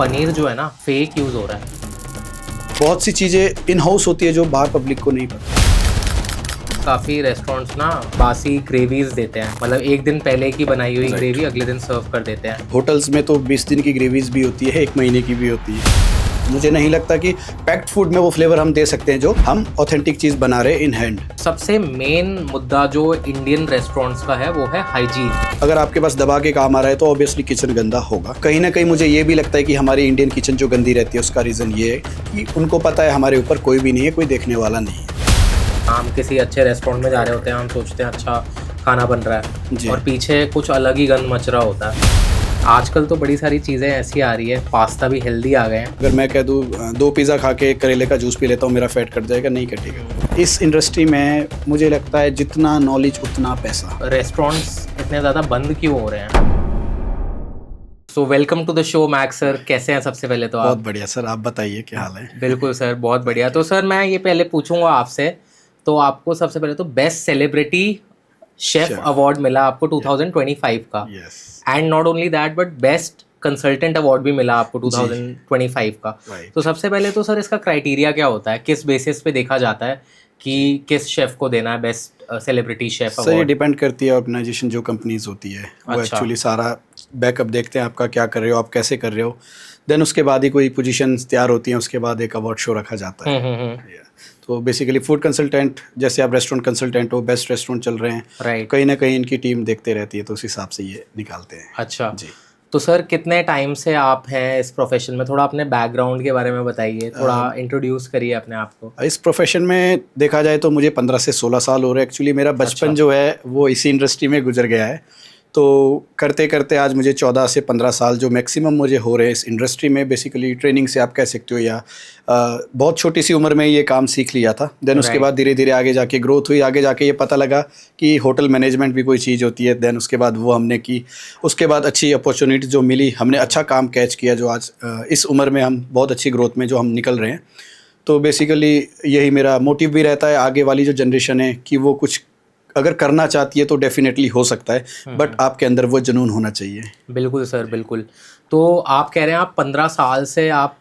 पनीर जो है ना फेक यूज़ हो रहा है। बहुत सी चीज़ें इन हाउस होती है जो बाहर पब्लिक को नहीं पता। काफ़ी रेस्टोरेंट्स ना बासी ग्रेवीज देते हैं, मतलब एक दिन पहले की बनाई हुई Right. ग्रेवी अगले दिन सर्व कर देते हैं। होटल्स में तो 20 दिन की ग्रेवीज भी होती है, 1 महीने की भी होती है। मुझे नहीं लगता कि पैक्ड फूड में वो फ्लेवर हम दे सकते हैं जो हम ऑथेंटिक चीज़ बना रहे इन हैंड। सबसे मेन मुद्दा जो इंडियन रेस्टोरेंट्स का है वो है हाइजीन। अगर आपके पास दबा के काम आ रहा है तो ऑब्वियसली किचन गंदा होगा। कहीं ना कहीं मुझे ये भी लगता है कि हमारी इंडियन किचन जो गंदी रहती है उसका रीज़न ये है कि उनको पता है हमारे ऊपर कोई भी नहीं है, कोई देखने वाला नहीं है। हम किसी अच्छे रेस्टोरेंट में जा रहे होते हैं, हम सोचते हैं अच्छा खाना बन रहा जी। है और पीछे कुछ अलग ही गंद मच रहा होता है। आजकल तो बड़ी सारी चीज़ें ऐसी आ रही है, पास्ता भी हेल्दी आ गए हैं। अगर मैं कह दूँ 2 पिज़्ज़ा खा के करेले का जूस पी लेता हूँ, मेरा फैट कट जाएगा, नहीं कटेगा। इस इंडस्ट्री में मुझे लगता है जितना नॉलेज उतना पैसा। रेस्टोरेंट्स इतने ज़्यादा बंद क्यों हो रहे हैं? So welcome to the show Max sir, कैसे हैं सबसे पहले तो आप? बहुत बढ़िया सर, आप बताइए क्या हाल है? बिल्कुल सर, बहुत बढ़िया। तो सर मैं ये पहले पूछूंगा आपसे, तो आपको सबसे पहले तो best celebrity chef Chef. Award मिला आपको 2025 का, yes. And not only that but best consultant award भी मिला आपको 2025 का। Right. तो सबसे पहले तो सर इसका क्राइटेरिया क्या होता है, किस बेसिस पे देखा जाता है कि किस शेफ को देना है बेस्ट सेलिब्रिटी शेफ सर ये अवार्ड? डिपेंड करती है ऑर्गेनाइजेशन जो कंपनीज होती है वो अच्छा। एक्चुअली सारा बैकअप देखते हैं, आपका क्या कर रहे हो, आप कैसे कर रहे हो, देन उसके बाद ही कोई पोजीशन तैयार होती हैं, उसके बाद एक अवार्ड शो रखा जाता है। Yeah. तो बेसिकली फूड कंसल्टेंट, जैसे आप रेस्टोरेंट कंसल्टेंट हो, बेस्ट रेस्टोरेंट चल रहे हैं, राइट। कहीं ना कहीं इनकी टीम देखते रहती है, तो उस हिसाब से ये निकालते हैं। अच्छा जी। तो सर कितने टाइम से आप हैं इस प्रोफेशन में? थोड़ा अपने बैकग्राउंड के बारे में बताइए, थोड़ा इंट्रोड्यूस करिए अपने आप को। इस प्रोफेशन में देखा जाए तो मुझे 15 से 16 साल हो रहे हैं। एक्चुअली मेरा बचपन अच्छा। जो है वो इसी इंडस्ट्री में गुजर गया है, तो करते करते आज मुझे 14 से 15 साल जो मैक्सिमम मुझे हो रहे हैं इस इंडस्ट्री में। बेसिकली ट्रेनिंग से आप कह सकते हो, या बहुत छोटी सी उम्र में ये काम सीख लिया था। देन उसके Right. बाद धीरे धीरे आगे जाके ग्रोथ हुई, आगे जाके ये पता लगा कि होटल मैनेजमेंट भी कोई चीज़ होती है। देन उसके बाद वो हमने की, उसके बाद अच्छी अपॉर्चुनिटी जो मिली, हमने अच्छा काम कैच किया, जो आज इस उम्र में हम बहुत अच्छी ग्रोथ में जो हम निकल रहे हैं। तो बेसिकली यही मेरा मोटिव भी रहता है आगे वाली जो जनरेशन है कि वो कुछ अगर करना चाहती है तो डेफिनेटली हो सकता है, बट आपके अंदर वो जुनून होना चाहिए। बिल्कुल सर, बिल्कुल। तो आप कह रहे हैं आप 15 साल से आप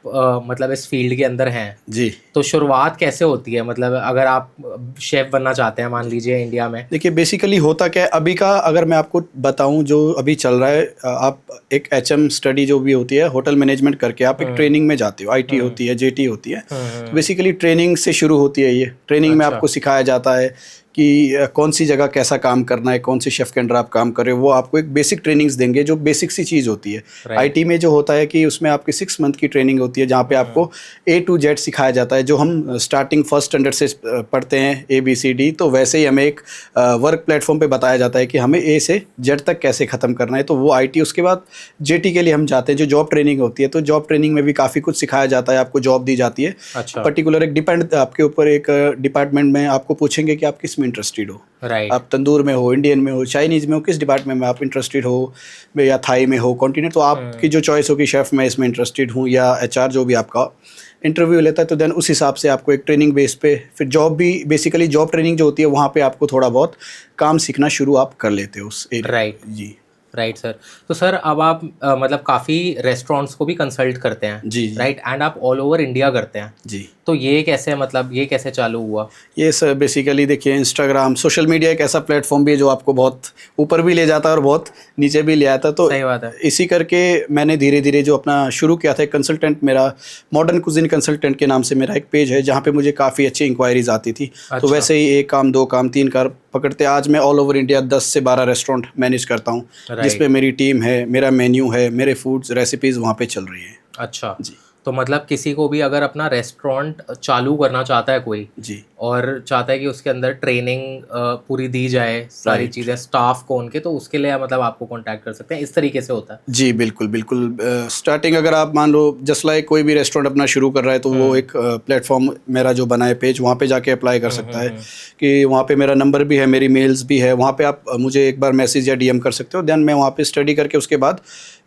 मतलब इस फील्ड के अंदर हैं। जी। तो शुरुआत कैसे होती है, मतलब अगर आप शेफ बनना चाहते हैं मान लीजिए इंडिया में? देखिए बेसिकली होता क्या है अभी का, अगर मैं आपको बताऊं जो अभी चल रहा है, आप एक HM स्टडी जो भी होती है होटल मैनेजमेंट करके आप एक ट्रेनिंग में जाते हो, IT होती है, JT होती है। तो बेसिकली ट्रेनिंग से शुरू होती है ये। ट्रेनिंग में अच्छा। आपको सिखाया जाता है कि कौन सी जगह कैसा काम करना है, कौन से शेफ़ के अंडर आप काम कर रहे हो, वो आपको एक बेसिक ट्रेनिंग्स देंगे जो बेसिक सी चीज़ होती है। Right. IT में जो होता है कि उसमें आपकी 6 मंथ की ट्रेनिंग होती है, जहाँ पे आपको A to Z सिखाया जाता है, जो हम स्टार्टिंग फर्स्ट स्टैंडर्ड से पढ़ते हैं ABCD, तो वैसे ही हमें एक वर्क प्लेटफॉर्म पे बताया जाता है कि हमें A से Z तक कैसे ख़त्म करना है। तो वो IT, उसके बाद JT के लिए हम जाते हैं जो जॉब ट्रेनिंग होती है। तो जॉब ट्रेनिंग में भी काफ़ी कुछ सिखाया जाता है, आपको जॉब दी जाती है। अच्छा। पर्टिकुलर एक डिपेंड आपके ऊपर, एक डिपार्टमेंट में आपको पूछेंगे कि आप किस में इंटरेस्टेड हो। राइट। आप तंदूर में हो, इंडियन में हो, चाइनीज़ में हो, किस डिपार्टमेंट में आप इंटरेस्टेड हो, या थाई में हो, कॉन्टिनेंट, तो आपकी जो चॉइस हो कि शेफ़ मैं इसमें इंटरेस्टेड हूँ, या HR जो भी आपका इंटरव्यू लेता है, तो देन उस हिसाब से आपको एक ट्रेनिंग बेस पे फिर जॉब भी, बेसिकली जॉब ट्रेनिंग जो होती है वहाँ पे आपको थोड़ा बहुत काम सीखना शुरू आप कर लेते हो उस एरिया। राइट। जी। Right sir. तो सर अब आप मतलब काफ़ी रेस्टोरेंट्स को भी कंसल्ट करते हैं। जी, जी। राइट, एंड आप ऑल ओवर इंडिया करते हैं। जी। तो ये कैसे, मतलब ये कैसे चालू हुआ? ये सर बेसिकली देखिए, इंस्टाग्राम, सोशल मीडिया एक ऐसा प्लेटफॉर्म भी है जो आपको बहुत ऊपर भी ले जाता है और बहुत नीचे भी ले आता है। तो सही बात है। इसी करके मैंने धीरे धीरे जो अपना शुरू किया था, एक कंसल्टेंट, मेरा मॉडर्न कुजिन कंसल्टेंट के नाम से मेरा एक पेज है, जहाँ पे मुझे काफ़ी अच्छी इंक्वायरीज आती थी। अच्छा। तो वैसे ही 1 काम 2 काम 3 कार पकड़ते आज मैं ऑल ओवर इंडिया 10 से 12 रेस्टोरेंट मैनेज करता हूँ, जिसपे मेरी टीम है, मेरा मेन्यू है, मेरे फूड्स रेसिपीज़ वहाँ पे चल रही हैं। अच्छा जी। तो मतलब किसी को भी अगर अपना रेस्टोरेंट चालू करना चाहता है कोई, जी। और चाहता है कि उसके अंदर ट्रेनिंग पूरी दी जाए, सारी Right. चीज़ें स्टाफ को उनके, तो उसके लिए मतलब आपको कांटेक्ट कर सकते हैं, इस तरीके से होता है? जी बिल्कुल बिल्कुल। स्टार्टिंग अगर आप मान लो जस्ट लाइक कोई भी रेस्टोरेंट अपना शुरू कर रहा है, तो वो एक प्लेटफॉर्म मेरा जो बना है पेज, वहाँ पे जाके अप्लाई कर सकता है कि वहाँ पे मेरा नंबर भी है, मेरी मेल्स भी है, वहाँ पे आप मुझे एक बार मैसेज या DM कर सकते हो। देन मैं वहाँ पे स्टडी करके उसके बाद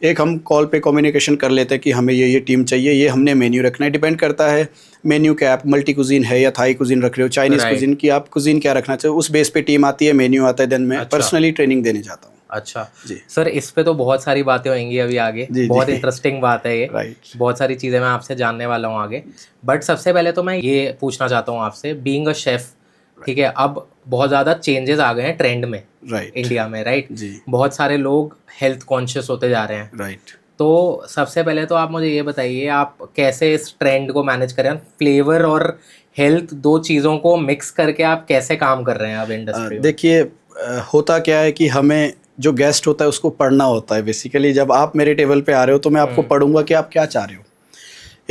एक हम कॉल पे कम्युनिकेशन कर लेते हैं कि हमें ये टीम चाहिए, ये हमने मेन्यू रखना है। डिपेंड करता है मेन्यू क्या, आप मल्टी कुजीन है या थाई कुजीन रख रहे हो, चाइनीज़ Right. कुजीन की आप कुजीन क्या रखना चाहिए, उस बेस पे टीम आती है, मेन्यू आता है, देन मैं अच्छा। पर्सनली ट्रेनिंग देने जाता हूँ। अच्छा जी सर, इस पे तो बहुत सारी बातें होंगी अभी आगे, जी बहुत जी इंटरेस्टिंग बात है ये। राइट बहुत सारी चीज़ें मैं आपसे जानने वाला हूँ आगे। बट सबसे पहले तो मैं ये पूछना चाहता हूँ आपसे, बीइंग अ शेफ, ठीक है, अब बहुत ज़्यादा चेंजेस आ गए हैं ट्रेंड में राइट इंडिया में, राइट। जी बहुत सारे लोग हेल्थ कॉन्शियस होते जा रहे हैं। राइट तो सबसे पहले तो आप मुझे ये बताइए, आप कैसे इस ट्रेंड को मैनेज करें, फ्लेवर और हेल्थ दो चीज़ों को मिक्स करके आप कैसे काम कर रहे हैं अब इंडस्ट्री में? देखिए होता क्या है कि हमें जो गेस्ट होता है उसको पढ़ना होता है बेसिकली। जब आप मेरे टेबल पे आ रहे हो तो मैं आपको पढ़ूंगा कि आप क्या चाह रहे हो।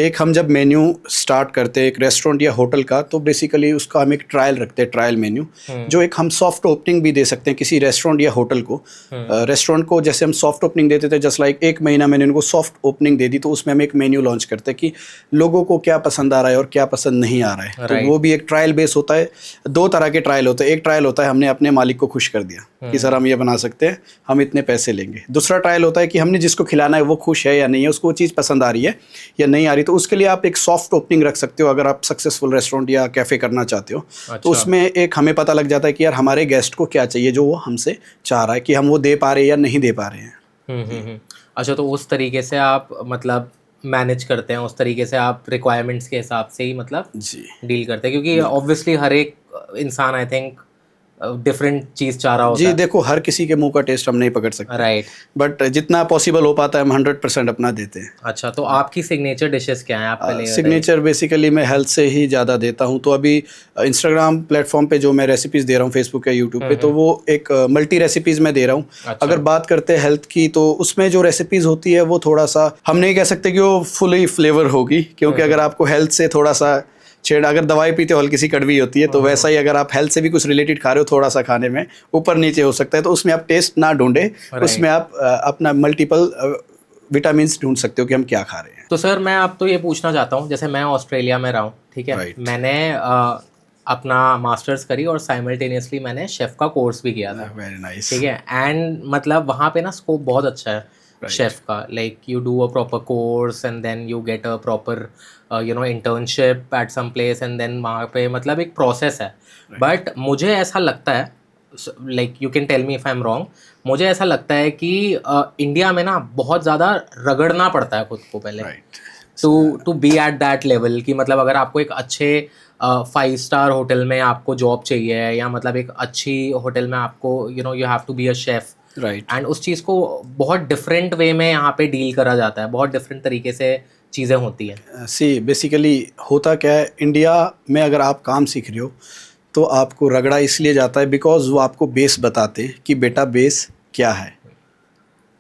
एक हम जब मेन्यू स्टार्ट करते हैं एक रेस्टोरेंट या होटल का, तो बेसिकली उसका हम एक ट्रायल रखते हैं, ट्रायल मेन्यू, जो एक हम सॉफ्ट ओपनिंग भी दे सकते हैं किसी रेस्टोरेंट या होटल को। रेस्टोरेंट को जैसे हम सॉफ्ट ओपनिंग देते थे, जस्ट लाइक एक महीना मैंने उनको सॉफ्ट ओपनिंग दे दी, तो उसमें हम एक मेन्यू लॉन्च करते हैं कि लोगों को क्या पसंद आ रहा है और क्या पसंद नहीं आ रहा है। तो वो भी एक ट्रायल बेस होता है। दो तरह के ट्रायल होते हैं। एक ट्रायल होता है हमने अपने मालिक को खुश कर दिया कि सर हम ये बना सकते हैं, हम इतने पैसे लेंगे। दूसरा ट्रायल होता है कि हमने जिसको खिलाना है वो खुश है या नहीं है, उसको वो चीज़ पसंद आ रही है या नहीं आ रही। तो उसके लिए आप एक सॉफ्ट ओपनिंग रख सकते हो अगर आप सक्सेसफुल रेस्टोरेंट या कैफ़े करना चाहते हो। अच्छा। तो उसमें एक हमें पता लग जाता है कि यार हमारे गेस्ट को क्या चाहिए जो वो हमसे चाह रहा है, कि हम वो दे पा रहे हैं या नहीं दे पा रहे हैं। अच्छा, तो उस तरीके से आप मतलब मैनेज करते हैं, उस तरीके से आप रिक्वायरमेंट्स के हिसाब से ही मतलब जी डील करते हैं, क्योंकि ऑब्वियसली हर एक इंसान आई थिंक डिफरेंट चीज़ चाह रहा होता जी है। देखो, हर किसी के मुंह का टेस्ट हम नहीं पकड़ सकते, राइट। बट जितना पॉसिबल हो पाता है हम 100% अपना देते हैं। अच्छा, तो आपकी सिग्नेचर डिशेस क्या हैं, आप पहले ये बताइए। सिग्नेचर बेसिकली मैं हेल्थ से ही ज़्यादा देता हूँ। तो अभी इंस्टाग्राम प्लेटफॉर्म पे जो मैं रेसिपीज़ दे रहा हूँ, फेसबुक या यूट्यूब पे, तो वो एक मल्टी रेसिपीज़ मैं दे रहा हूँ। अच्छा। अगर बात करते हैं हेल्थ की, तो उसमें जो रेसिपीज़ होती है वो थोड़ा सा हम नहीं कह सकते कि वो फुली फ्लेवर होगी, क्योंकि अगर आपको हेल्थ से थोड़ा सा छेड़, अगर दवाई पीते हो हल्की सी कड़वी होती है, तो वैसा ही अगर आप हेल्थ से भी कुछ रिलेटेड खा रहे हो, थोड़ा सा खाने में ऊपर नीचे हो सकता है, तो उसमें आप टेस्ट ना ढूंढे, उसमें आप अपना मल्टीपल विटामिन्स ढूंढ सकते हो कि हम क्या खा रहे हैं। तो सर मैं आप तो ये पूछना चाहता हूँ, जैसे मैं ऑस्ट्रेलिया में रहा हूँ, ठीक है, Right. मैंने अपना मास्टर्स करी और साइमल्टेनियसली मैंने शेफ़ का कोर्स भी किया था, वेरी नाइस। ठीक है। एंड मतलब वहाँ पे ना स्कोप बहुत अच्छा है शेफ़ का, like you do a proper course and then you get a proper internship at some place, and then वहाँ पे मतलब एक प्रोसेस है। बट मुझे ऐसा लगता है, like you can tell me if I am wrong, मुझे ऐसा लगता है कि इंडिया में ना बहुत ज़्यादा रगड़ना पड़ता है खुद को पहले to be at that level, कि मतलब अगर आपको एक अच्छे 5 स्टार होटल में आपको जॉब चाहिए, या मतलब एक अच्छी होटल में आपको you have to be a chef, right. And उस चीज़ को बहुत डिफरेंट वे में यहाँ पे डील करा जाता है, बहुत डिफरेंट तरीके से चीज़ें होती हैं। सी बेसिकली होता क्या है, इंडिया में अगर आप काम सीख रहे हो तो आपको रगड़ा इसलिए जाता है बिकॉज वो आपको बेस बताते हैं कि बेटा बेस क्या है।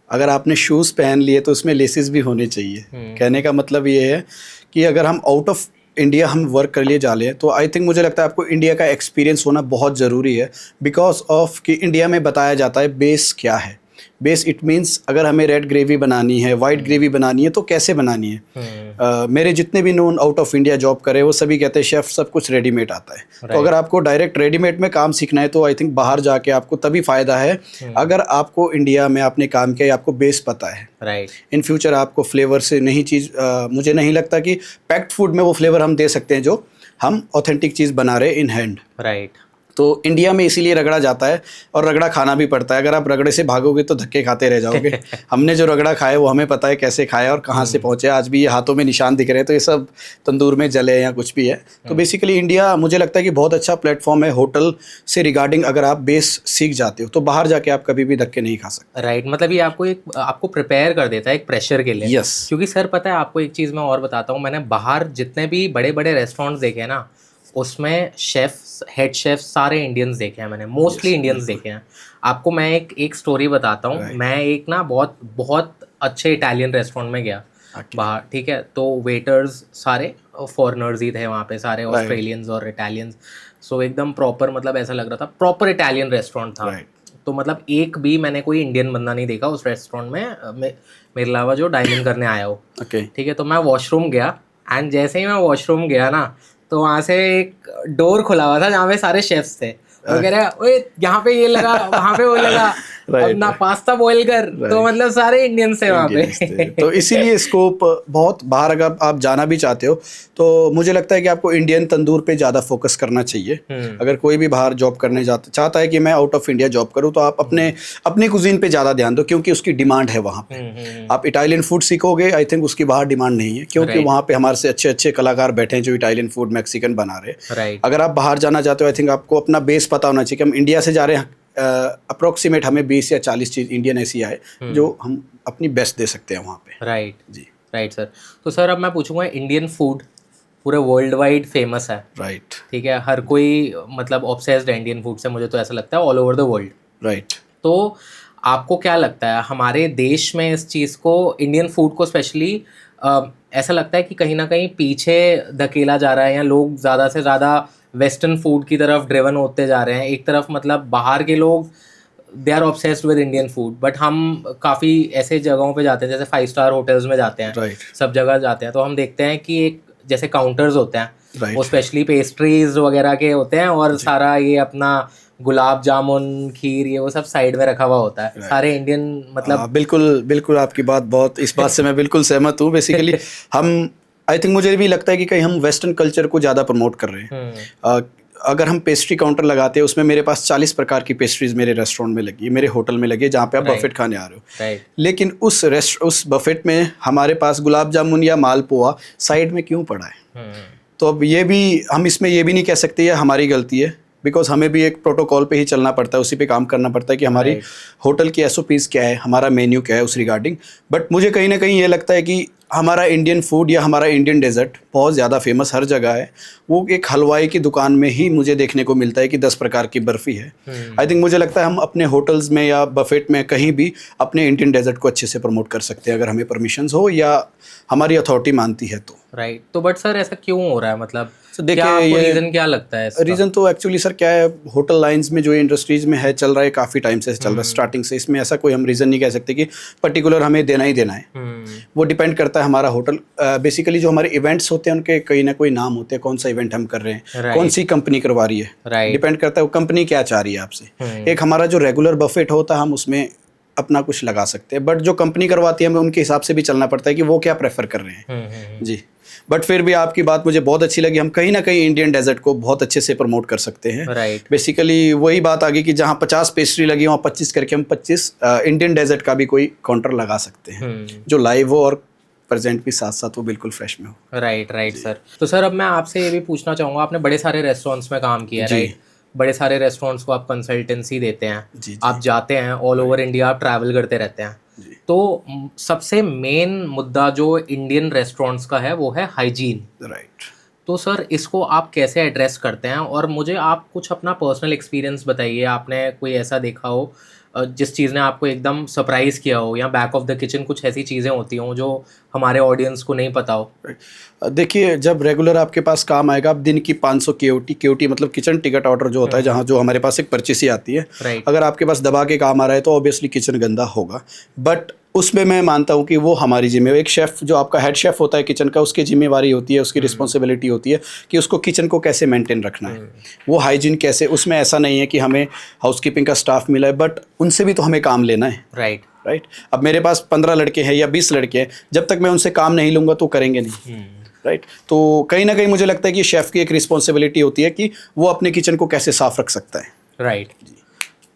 अगर आपने शूज़ पहन लिए तो उसमें लेसेस भी होने चाहिए। कहने का मतलब ये है कि अगर हम आउट ऑफ इंडिया हम वर्क कर लिए जा रहे, तो आई थिंक मुझे लगता है आपको इंडिया का एक्सपीरियंस होना बहुत ज़रूरी है, बिकॉज ऑफ कि इंडिया में बताया जाता है बेस क्या है। बेस इट मीन्स अगर हमें रेड ग्रेवी बनानी है, वाइट ग्रेवी बनानी है, तो कैसे बनानी है। मेरे जितने भी known out of India job करे वो सभी कहते हैं शेफ़ सब कुछ रेडीमेड आता है। तो अगर आपको डायरेक्ट रेडीमेड में काम सीखना है तो आई थिंक बाहर जाके आपको तभी फ़ायदा है अगर आपको इंडिया में आपने काम किया, आपको बेस पता है। राइट। इन फ्यूचर आपको फ्लेवर से नहीं चीज़, मुझे नहीं लगता कि पैक्ड फूड में वो फ्लेवर हम दे सकते हैं जो हम ऑथेंटिक चीज़ बना रहे इन हैंड। राइट। तो इंडिया में इसीलिए रगड़ा जाता है और रगड़ा खाना भी पड़ता है। अगर आप रगड़े से भागोगे तो धक्के खाते रह जाओगे। हमने जो रगड़ा खाया वो हमें पता है कैसे खाया और कहाँ से पहुँचे। आज भी ये हाथों में निशान दिख रहे हैं तो ये सब तंदूर में जले या कुछ भी है। तो बेसिकली इंडिया मुझे लगता है कि बहुत अच्छा प्लेटफॉर्म है होटल से रिगार्डिंग। अगर आप बेस सीख जाते हो तो बाहर जाके आप कभी भी धक्के नहीं खा सकते। राइट, मतलब ये आपको प्रिपेयर कर देता है एक प्रेशर के लिए। यस। क्योंकि सर पता है आपको एक चीज़ मैं और बताता हूँ, मैंने बाहर जितने भी बड़े बड़े रेस्टोरेंट्स देखे हैं ना, उसमें हेड शेफ सारे इंडियंस देखे हैं मैंने, मोस्टली इंडियंस देखे हैं। आपको मैं एक स्टोरी बताता हूँ। मैं एक ना बहुत बहुत अच्छे इटालियन रेस्टोरेंट में गया बाहर, ठीक है, तो वेटर्स सारे फॉरेनर्स ही थे वहाँ पे, सारे ऑस्ट्रेलियंस और इटालियंस। सो एकदम प्रॉपर, मतलब ऐसा लग रहा था प्रॉपर इटालियन रेस्टोरेंट था। तो मतलब एक भी मैंने कोई इंडियन बंदा नहीं देखा उस रेस्टोरेंट में मेरे अलावा जो डाइनिंग करने आया हो। ठीक है, तो मैं वॉशरूम गया एंड जैसे ही मैं वॉशरूम गया ना, तो वहाँ से एक डोर खुला हुआ था जहाँ पे सारे शेफ्स थे। वो कह रहे ओए यहाँ पे ये लगा, वहाँ पे वो लगा। अपना पास्ता बॉईल कर, तो मतलब सारे इंडियन से वहाँ पे। तो इसीलिए स्कोप बहुत बाहर, अगर आप जाना भी चाहते हो तो मुझे लगता है कि आपको इंडियन तंदूर पे ज़्यादा फोकस करना चाहिए। अगर कोई भी बाहर जॉब करने चाहता है कि मैं आउट ऑफ इंडिया जॉब करूँ, तो आप अपनी कुजीन पे ज़्यादा ध्यान दो, क्योंकि उसकी डिमांड है वहाँ पे। आप इटालियन फूड सीखोगे, आई थिंक उसकी बाहर डिमांड नहीं है, क्योंकि वहाँ पे हमारे से अच्छे अच्छे कलाकार बैठे हैं जो इटालियन फूड मैक्सिकन बना रहे हैं। अगर आप बाहर जाना चाहते हो, आई थिंक आपको अपना बेस पता होना चाहिए कि हम इंडिया से जा रहे हैं, अप्रोक्सीमेट हमें 20 या 40 चीज़ इंडियन ऐसी आए जो हम अपनी बेस्ट दे सकते हैं वहाँ पे। राइट जी, राइट सर। तो सर अब मैं पूछूंगा, इंडियन फूड पूरे वर्ल्ड वाइड फेमस है, राइट, ठीक है, हर कोई मतलब ऑब्सेस्ड है इंडियन फूड से, मुझे तो ऐसा लगता है all over the world. Right. तो आपको क्या लगता है हमारे देश में इस चीज़ को, इंडियन फूड को स्पेशली, ऐसा लगता है कि कहीं ना कहीं पीछे धकेला जा रहा है, या लोग ज़्यादा से ज़्यादा वेस्टर्न फूड की तरफ ड्रिवन होते जा रहे हैं? एक तरफ मतलब बाहर के लोग they are obsessed with Indian food, but हम काफ़ी ऐसे जगहों पे जाते हैं, जैसे 5 स्टार होटल्स में जाते हैं, सब जगह जाते हैं, तो हम देखते हैं कि एक जैसे काउंटर्स होते हैं, वो स्पेशली पेस्ट्रीज वगैरह के होते हैं, और सारा ये अपना गुलाब जामुन, खीर, ये वो सब साइड में रखा हुआ होता है, सारे इंडियन मतलब। बिल्कुल बिल्कुल, आपकी बात बहुत, इस बात से मैं बिल्कुल सहमत हूँ। बेसिकली हम, आई थिंक मुझे भी लगता है कि कहीं हम वेस्टर्न कल्चर को ज़्यादा प्रमोट कर रहे हैं। अगर हम पेस्ट्री काउंटर लगाते हैं, उसमें मेरे पास 40 प्रकार की पेस्ट्रीज मेरे रेस्टोरेंट में लगी है, मेरे होटल में लगी है, जहाँ पे आप बफेट खाने आ रहे हो। लेकिन उस बफेट में हमारे पास गुलाब जामुन या मालपुआ साइड में क्यों पड़ा है? तो अब ये भी, हम इसमें ये भी नहीं कह सकते ये हमारी गलती है, बिकॉज हमें भी एक प्रोटोकॉल पे ही चलना पड़ता है, उसी पे काम करना पड़ता है कि हमारी होटल की SOPs क्या है, हमारा मेन्यू क्या है उस रिगार्डिंग। बट मुझे कहीं ना कहीं ये लगता है कि हमारा इंडियन फूड या हमारा इंडियन डेजर्ट बहुत ज़्यादा फेमस हर जगह है। वो एक हलवाई की दुकान में ही मुझे देखने को मिलता है कि 10 प्रकार की बर्फ़ी है। आई थिंक मुझे लगता है हम अपने होटल्स में या बफेट में कहीं भी अपने इंडियन डेजर्ट को अच्छे से प्रमोट कर सकते हैं, अगर हमें परमिशंस हो या हमारी अथॉरिटी मानती है तो। राइट। तो बट सर ऐसा क्यों हो रहा है, मतलब देखिए, ये रीज़न क्या लगता है इसका? रीज़न तो एक्चुअली सर क्या है, होटल लाइंस में जो इंडस्ट्रीज़ में है चल रहा है, काफ़ी टाइम से चल रहा है, स्टार्टिंग से। इसमें ऐसा कोई हम रीज़न नहीं कह सकते कि पर्टिकुलर हमें देना ही देना है। वो डिपेंड करता है हमारा होटल, बेसिकली जो हमारे इवेंट्स होते हैं उनके कहीं ना कोई नाम होते हैं, कौन सा इवेंट हम कर रहे हैं, कौन सी कंपनी करवा रही है, डिपेंड करता है वो कंपनी क्या चाह रही है आपसे। एक हमारा जो रेगुलर बफेट होता है, हम उसमें अपना कुछ लगा सकते हैं, बट जो कंपनी करवाती है हमें उनके हिसाब से भी चलना पड़ता है कि वो क्या प्रेफर कर रहे हैं। जी, बट फिर भी आपकी बात मुझे बहुत अच्छी लगी, हम कहीं ना कहीं इंडियन डेजर्ट को बहुत अच्छे से प्रमोट कर सकते हैं। बेसिकली वही बात आ गई कि जहाँ 50 पेस्ट्री लगी वहाँ 25 करके हम 25 इंडियन डेजर्ट का भी कोई काउंटर लगा सकते हैं, जो लाइव हो और प्रेजेंट भी साथ साथ वो बिल्कुल फ्रेश में हो। Right sir. तो सर अब मैं आपसे ये भी पूछना चाहूँगा, आपने बड़े सारे रेस्टोरेंट्स में काम किया है, राइट? बड़े सारे रेस्टोरेंट्स को आप कंसल्टेंसी देते हैं, आप जाते हैं ऑल ओवर इंडिया, आप ट्रैवल करते रहते हैं। तो सबसे मेन मुद्दा जो इंडियन रेस्टोरेंट्स का है वो है हाइजीन। राइट। तो सर इसको आप कैसे एड्रेस करते हैं? और मुझे आप कुछ अपना पर्सनल एक्सपीरियंस बताइए, आपने कोई ऐसा देखा हो जिस चीज़ ने आपको एकदम सरप्राइज़ किया हो, या बैक ऑफ द किचन कुछ ऐसी चीज़ें होती हों जो हमारे ऑडियंस को नहीं पता हो। देखिए, जब रेगुलर आपके पास काम आएगा, आप दिन की 500 KOT मतलब किचन टिकट ऑर्डर जो होता है, जहाँ जो हमारे पास एक पर्ची सी आती है, अगर आपके पास दबा के काम आ रहा है तो ऑब्वियसली किचन गंदा होगा। बट उसमें मैं मानता हूँ कि वो हमारी जिम्मेवारी, एक शेफ़ जो आपका हेड शेफ़ होता है किचन का, उसकी जिम्मेवारी होती है, उसकी रिस्पॉन्सिबिलिटी होती है कि उसको किचन को कैसे मेंटेन रखना है, वो हाइजीन कैसे। उसमें ऐसा नहीं है कि हमें हाउसकीपिंग का स्टाफ मिला है, बट उनसे भी तो हमें काम लेना है। राइट। अब मेरे पास 15 लड़के हैं या 20 लड़के हैं, जब तक मैं उनसे काम नहीं लूँगा तो करेंगे नहीं। राइट। तो कहीं ना कहीं मुझे लगता है कि शेफ़ की एक रिस्पॉन्सिबिलिटी होती है कि वो अपने किचन को कैसे साफ रख सकता है। राइट।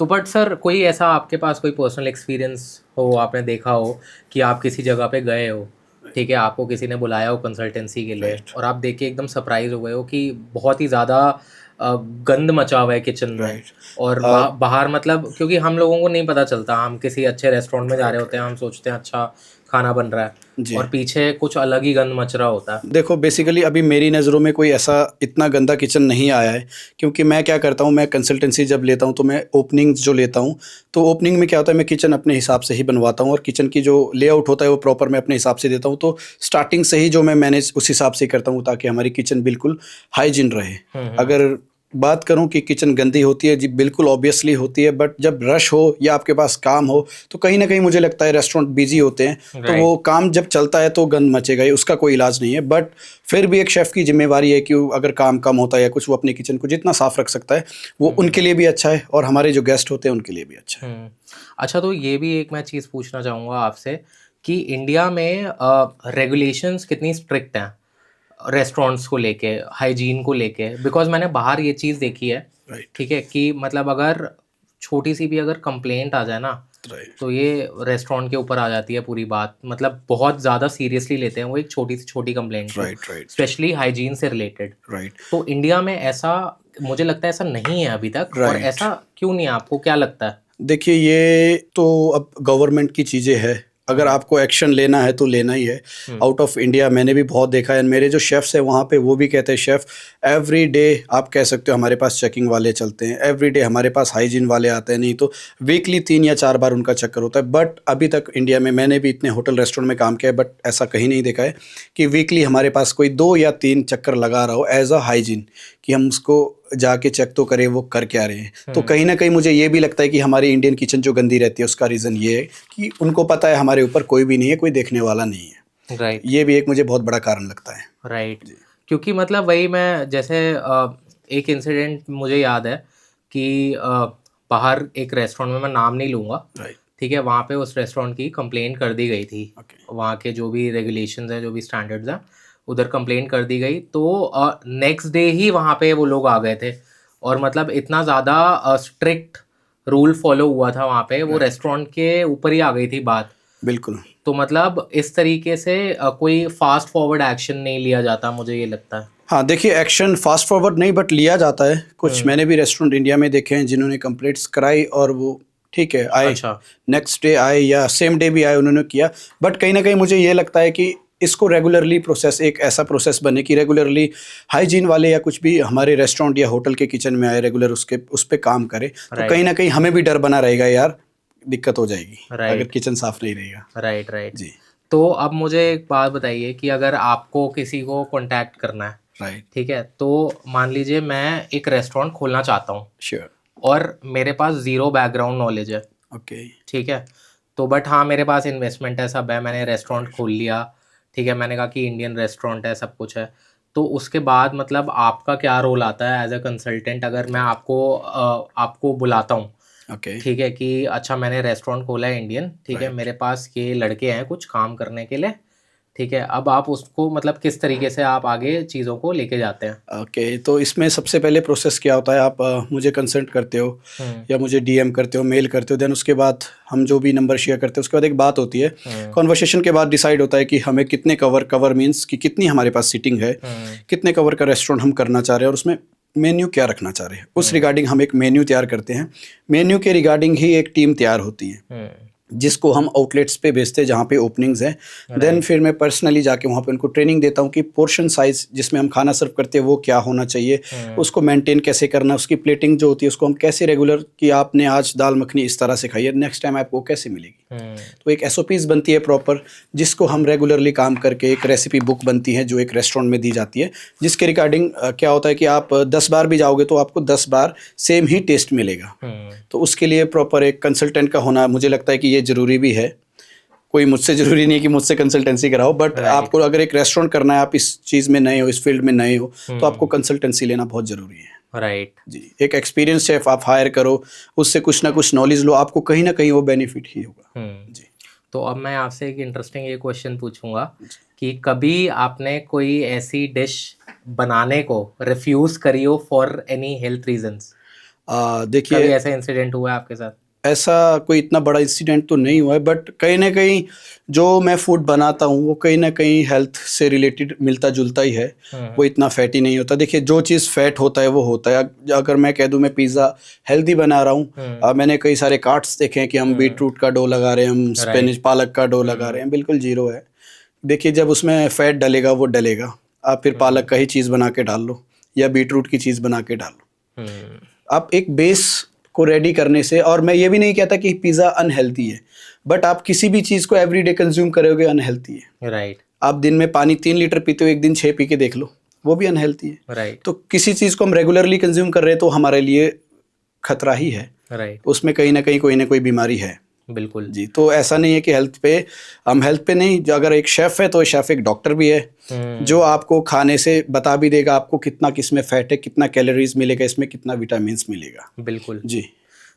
तो बट सर कोई ऐसा आपके पास कोई पर्सनल एक्सपीरियंस हो, आपने देखा हो कि आप किसी जगह पे गए हो, ठीक है, आपको किसी ने बुलाया हो कंसल्टेंसी के लिए, और आप देख के एकदम सरप्राइज हो गए हो कि बहुत ही ज़्यादा गंद मचा हुआ है किचन में, और बाहर मतलब, क्योंकि हम लोगों को नहीं पता चलता, हम किसी अच्छे रेस्टोरेंट में जा रहे होते हैं, हम सोचते हैं अच्छा खाना बन रहा है, और पीछे कुछ अलग ही गंद मच रहा होता है। देखो, बेसिकली अभी मेरी नज़रों में कोई ऐसा इतना गंदा किचन नहीं आया है, क्योंकि मैं क्या करता हूँ, मैं कंसल्टेंसी जब लेता हूँ तो मैं ओपनिंग्स जो लेता हूँ, तो ओपनिंग में क्या होता है, मैं किचन अपने हिसाब से ही बनवाता हूँ, और किचन की जो लेआउट होता है वो प्रॉपर मैं अपने हिसाब से देता हूँ। तो स्टार्टिंग से ही जो मैं मैनेज उस हिसाब से करता हूँ, ताकि हमारी किचन बिल्कुल हाइजीन रहे। अगर बात करूं कि किचन गंदी होती है, जी बिल्कुल ऑब्वियसली होती है, बट जब रश हो या आपके पास काम हो तो कहीं ना कहीं मुझे लगता है रेस्टोरेंट बिजी होते हैं, तो वो काम जब चलता है तो गंद मचेगा ही, उसका कोई इलाज नहीं है। बट फिर भी एक शेफ़ की जिम्मेवारी है कि अगर काम कम होता है या कुछ, वो अपने किचन को जितना साफ रख सकता है वो उनके लिए भी अच्छा है, और हमारे जो गेस्ट होते हैं उनके लिए भी अच्छा है। अच्छा, तो ये भी एक मैं चीज़ पूछना चाहूँगा आपसे कि इंडिया में रेगुलेशंस कितनी स्ट्रिक्ट हैं रेस्टोरेंट्स को लेके, हाइजीन को लेके? बिकॉज़ मैंने बाहर ये चीज़ देखी है, राइट, ठीक है? कि मतलब अगर छोटी-सी भी अगर कंप्लेंट आ जाए ना, राइट, तो ये रेस्टोरेंट के ऊपर आ जाती है पूरी बात। मतलब बहुत ज़्यादा सीरियसली लेते हैं वो एक छोटी से छोटी कंप्लेंट को, राइट, राइट, स्पेशली हाइजीन से रिलेटेड। राइट, तो इंडिया में ऐसा मुझे लगता है ऐसा नहीं है अभी तक, और राइट। ऐसा क्यों नहीं है, आपको क्या लगता है? देखिए, ये तो अब गवर्नमेंट की चीज़ें है। अगर हुँ, आपको एक्शन लेना है तो लेना ही है। हुँ, आउट ऑफ इंडिया मैंने भी बहुत देखा है, मेरे जो शेफ़्स हैं वहाँ पे वो भी कहते हैं, शेफ़ एवरी डे आप कह सकते हो हमारे पास चेकिंग वाले चलते हैं, एवरी डे हमारे पास हाइजीन वाले आते हैं, नहीं तो वीकली 3 या 4 बार उनका चक्कर होता है। बट अभी तक इंडिया में मैंने भी इतने होटल रेस्टोरेंट में काम किया है, बट ऐसा कहीं नहीं देखा है कि वीकली हमारे पास कोई 2 या 3 चक्कर लगा रहा हो एज़ अ हाइजीन, कि हम उसको जाके चेक तो करें वो कर क्या रहे हैं। तो हुँ, कहीं न कहीं मुझे ये भी लगता है कि हमारी इंडियन किचन जो गंदी रहती है उसका रीज़न ये है कि उनको पता है हमारे ऊपर कोई भी नहीं है, कोई देखने वाला नहीं है। राइट, ये भी एक मुझे बहुत बड़ा कारण लगता है। राइट। जी, क्योंकि मतलब वही मैं जैसे एक इंसिडेंट मुझे याद है कि बाहर एक रेस्टोरेंट में, मैं नाम नहीं लूँगा, राइट, ठीक है? वहाँ पे उस रेस्टोरेंट की कंप्लेंट कर दी गई थी। ओके, वहाँ के जो भी रेगुलेशंस हैं, जो भी स्टैंडर्ड्स हैं, उधर कंप्लेंट कर दी गई। तो नेक्स्ट डे ही वहाँ पे वो लोग आ गए थे, और मतलब इतना ज़्यादा स्ट्रिक्ट रूल फॉलो हुआ था वहाँ पे, वो राइट, रेस्टोरेंट के ऊपर ही आ गई थी बात। बिल्कुल। तो मतलब इस तरीके से कोई फ़ास्ट फॉरवर्ड एक्शन नहीं लिया जाता, मुझे ये लगता है। हाँ, देखिए, एक्शन फ़ास्ट फॉरवर्ड नहीं बट लिया जाता है। कुछ हुँ, मैंने भी रेस्टोरेंट इंडिया में देखे हैं जिन्होंने कंप्लेंट्स कराई और वो ठीक है आए, अच्छा। नेक्स्ट डे आए या सेम डे भी आए, उन्होंने किया। बट कहीं न कहीं मुझे ये लगता है कि इसको रेगुलरली प्रोसेस, एक ऐसा प्रोसेस बने कि रेगुलरली हाइजीन वाले या कुछ भी हमारे रेस्टोरेंट या होटल के किचन में आए, रेगुलर उसके उस पे काम करे। तो कहीं राइट, न कहीं हमें भी डर बना रहेगा, यार दिक्कत हो जाएगी, अगर राइट, किचन साफ नहीं रहेगा। Right, right. जी, तो अब मुझे एक बात बताइए कि अगर आपको किसी को कॉन्टैक्ट करना है, राइट, ठीक है? तो मान लीजिए मैं एक रेस्टोरेंट खोलना चाहता हूँ, श्योर, और मेरे पास ज़ीरो बैकग्राउंड नॉलेज है, ओके, ठीक है? तो बट हाँ, मेरे पास इन्वेस्टमेंट है, सब है, मैंने रेस्टोरेंट राइट। खोल लिया, ठीक है? मैंने कहा कि इंडियन रेस्टोरेंट है, सब कुछ है। तो उसके बाद मतलब आपका क्या रोल आता है एज़ अ कंसल्टेंट, अगर मैं आपको बुलाता हूँ, ओके, ठीक है? कि अच्छा, मैंने रेस्टोरेंट खोला है इंडियन, ठीक है? राइट। मेरे पास ये लड़के हैं कुछ काम करने के लिए, ठीक है? अब आप उसको मतलब किस तरीके से आप आगे चीज़ों को लेके जाते हैं? ओके, तो इसमें सबसे पहले प्रोसेस क्या होता है, आप मुझे कंसल्ट करते हो हुँ, या मुझे डीएम करते हो, मेल करते हो, देन उसके बाद हम जो भी नंबर शेयर करते हैं उसके बाद एक बात होती है। हुँ, कन्वर्सेशन के बाद डिसाइड होता है कि हमें कितने कवर, कवर मीन्स कि कितनी हमारे पास सीटिंग है, हुँ, कितने कवर का रेस्टोरेंट हम करना चाह रहे हैं और उसमें मेन्यू क्या रखना चाह रहे हैं। उस हुँ, रिगार्डिंग हम एक मेन्यू तैयार करते हैं। मेन्यू के रिगार्डिंग ही एक टीम तैयार होती है, हुँ, जिसको हम आउटलेट्स पे भेजते हैं जहाँ पे ओपनिंग्स हैं। देन राइट, फिर मैं पर्सनली जाके वहाँ पे उनको ट्रेनिंग देता हूँ कि पोर्शन साइज़ जिसमें हम खाना सर्व करते हैं वो क्या होना चाहिए, हुँ, उसको मेंटेन कैसे करना, उसकी प्लेटिंग जो होती है उसको हम कैसे रेगुलर, कि आपने आज दाल मखनी इस तरह से खाई है, नेक्स्ट टाइम आपको कैसे मिलेगी। हुँ, तो एक एसओपीस बनती है प्रॉपर, जिसको हम रेगुलरली काम करके एक रेसिपी बुक बनती है जो एक रेस्टोरेंट में दी जाती है, जिसके रिगार्डिंग क्या होता है कि आप 10 बार भी जाओगे तो आपको 10 बार सेम ही टेस्ट मिलेगा। हुँ, तो उसके लिए प्रॉपर एक कंसल्टेंट का होना मुझे लगता है कि ये ज़रूरी भी है। कोई मुझसे ज़रूरी नहीं है कि मुझसे कंसल्टेंसी कराओ, बट राइट, आपको अगर एक रेस्टोरेंट करना है, आप इस चीज़ में नए हो, इस फील्ड में नए हो, तो आपको हुँ, कंसल्टेंसी लेना बहुत ज़रूरी है। राइट, जी, एक एक्सपीरियंस शेफ़ आप हायर करो, उससे कुछ ना कुछ नॉलेज लो, आपको कहीं न कहीं वो बेनिफिट ही होगा। हुँ। जी, तो अब मैं आपसे एक इंटरेस्टिंग ये क्वेश्चन पूछूँगा जी। कि कभी आपने कोई ऐसी डिश बनाने को रिफ्यूज़ करी हो फॉर एनी हेल्थ रीज़न्स? कभी देखिए, ऐसा इंसिडेंट हुआ है आपके साथ? ऐसा कोई इतना बड़ा इंसिडेंट तो नहीं हुआ है, बट कहीं न कहीं जो मैं फूड बनाता हूँ वो कहीं न कहीं हेल्थ से रिलेटेड मिलता-जुलता ही है। हुँ, वो इतना फैटी नहीं होता। देखिए, जो चीज़ फैट होता है वो होता है। अगर मैं कह दूँ मैं पिज़्ज़ा हेल्दी बना रहा हूँ, हुँ, मैंने कई सारे कार्ट्स देखे हैं कि हम हुँ, बीटरूट का डो लगा रहे हैं, हम राइट, स्पिनच पालक का डो लगा हुँ, रहे हैं, बिल्कुल ज़ीरो है। देखिए, जब उसमें फैट डलेगा वो डलेगा। आप फिर पालक हुँ, का ही चीज़ बना के डाल लो या बीटरूट की चीज़ बना के डाल लो। हुँ, आप एक बेस को रेडी करने से, और मैं ये भी नहीं कहता कि पिज़्ज़ा अनहेल्दी है, बट आप किसी भी चीज़ को एवरीडे कंज़्यूम करोगे अनहेल्दी है। राइट, आप दिन में पानी 3 लीटर पीते हो, एक दिन 6 पी के देख लो, वो भी अनहेल्दी है। राइट, तो किसी चीज़ को हम रेगुलरली कंज़्यूम कर रहे हैं तो हमारे लिए खतरा ही है। राइट, उसमें कहीं न कहीं कोई न कोई बीमारी है। बिल्कुल। जी, तो ऐसा नहीं है कि हेल्थ पे नहीं, जो अगर एक शेफ़ है तो शेफ़ एक डॉक्टर भी है, जो हुँ, आपको खाने से बता भी देगा आपको कितना किसमें फैट है, कितना कैलोरीज़ मिलेगा, इसमें कितना विटामिन्स मिलेगा। बिल्कुल। जी।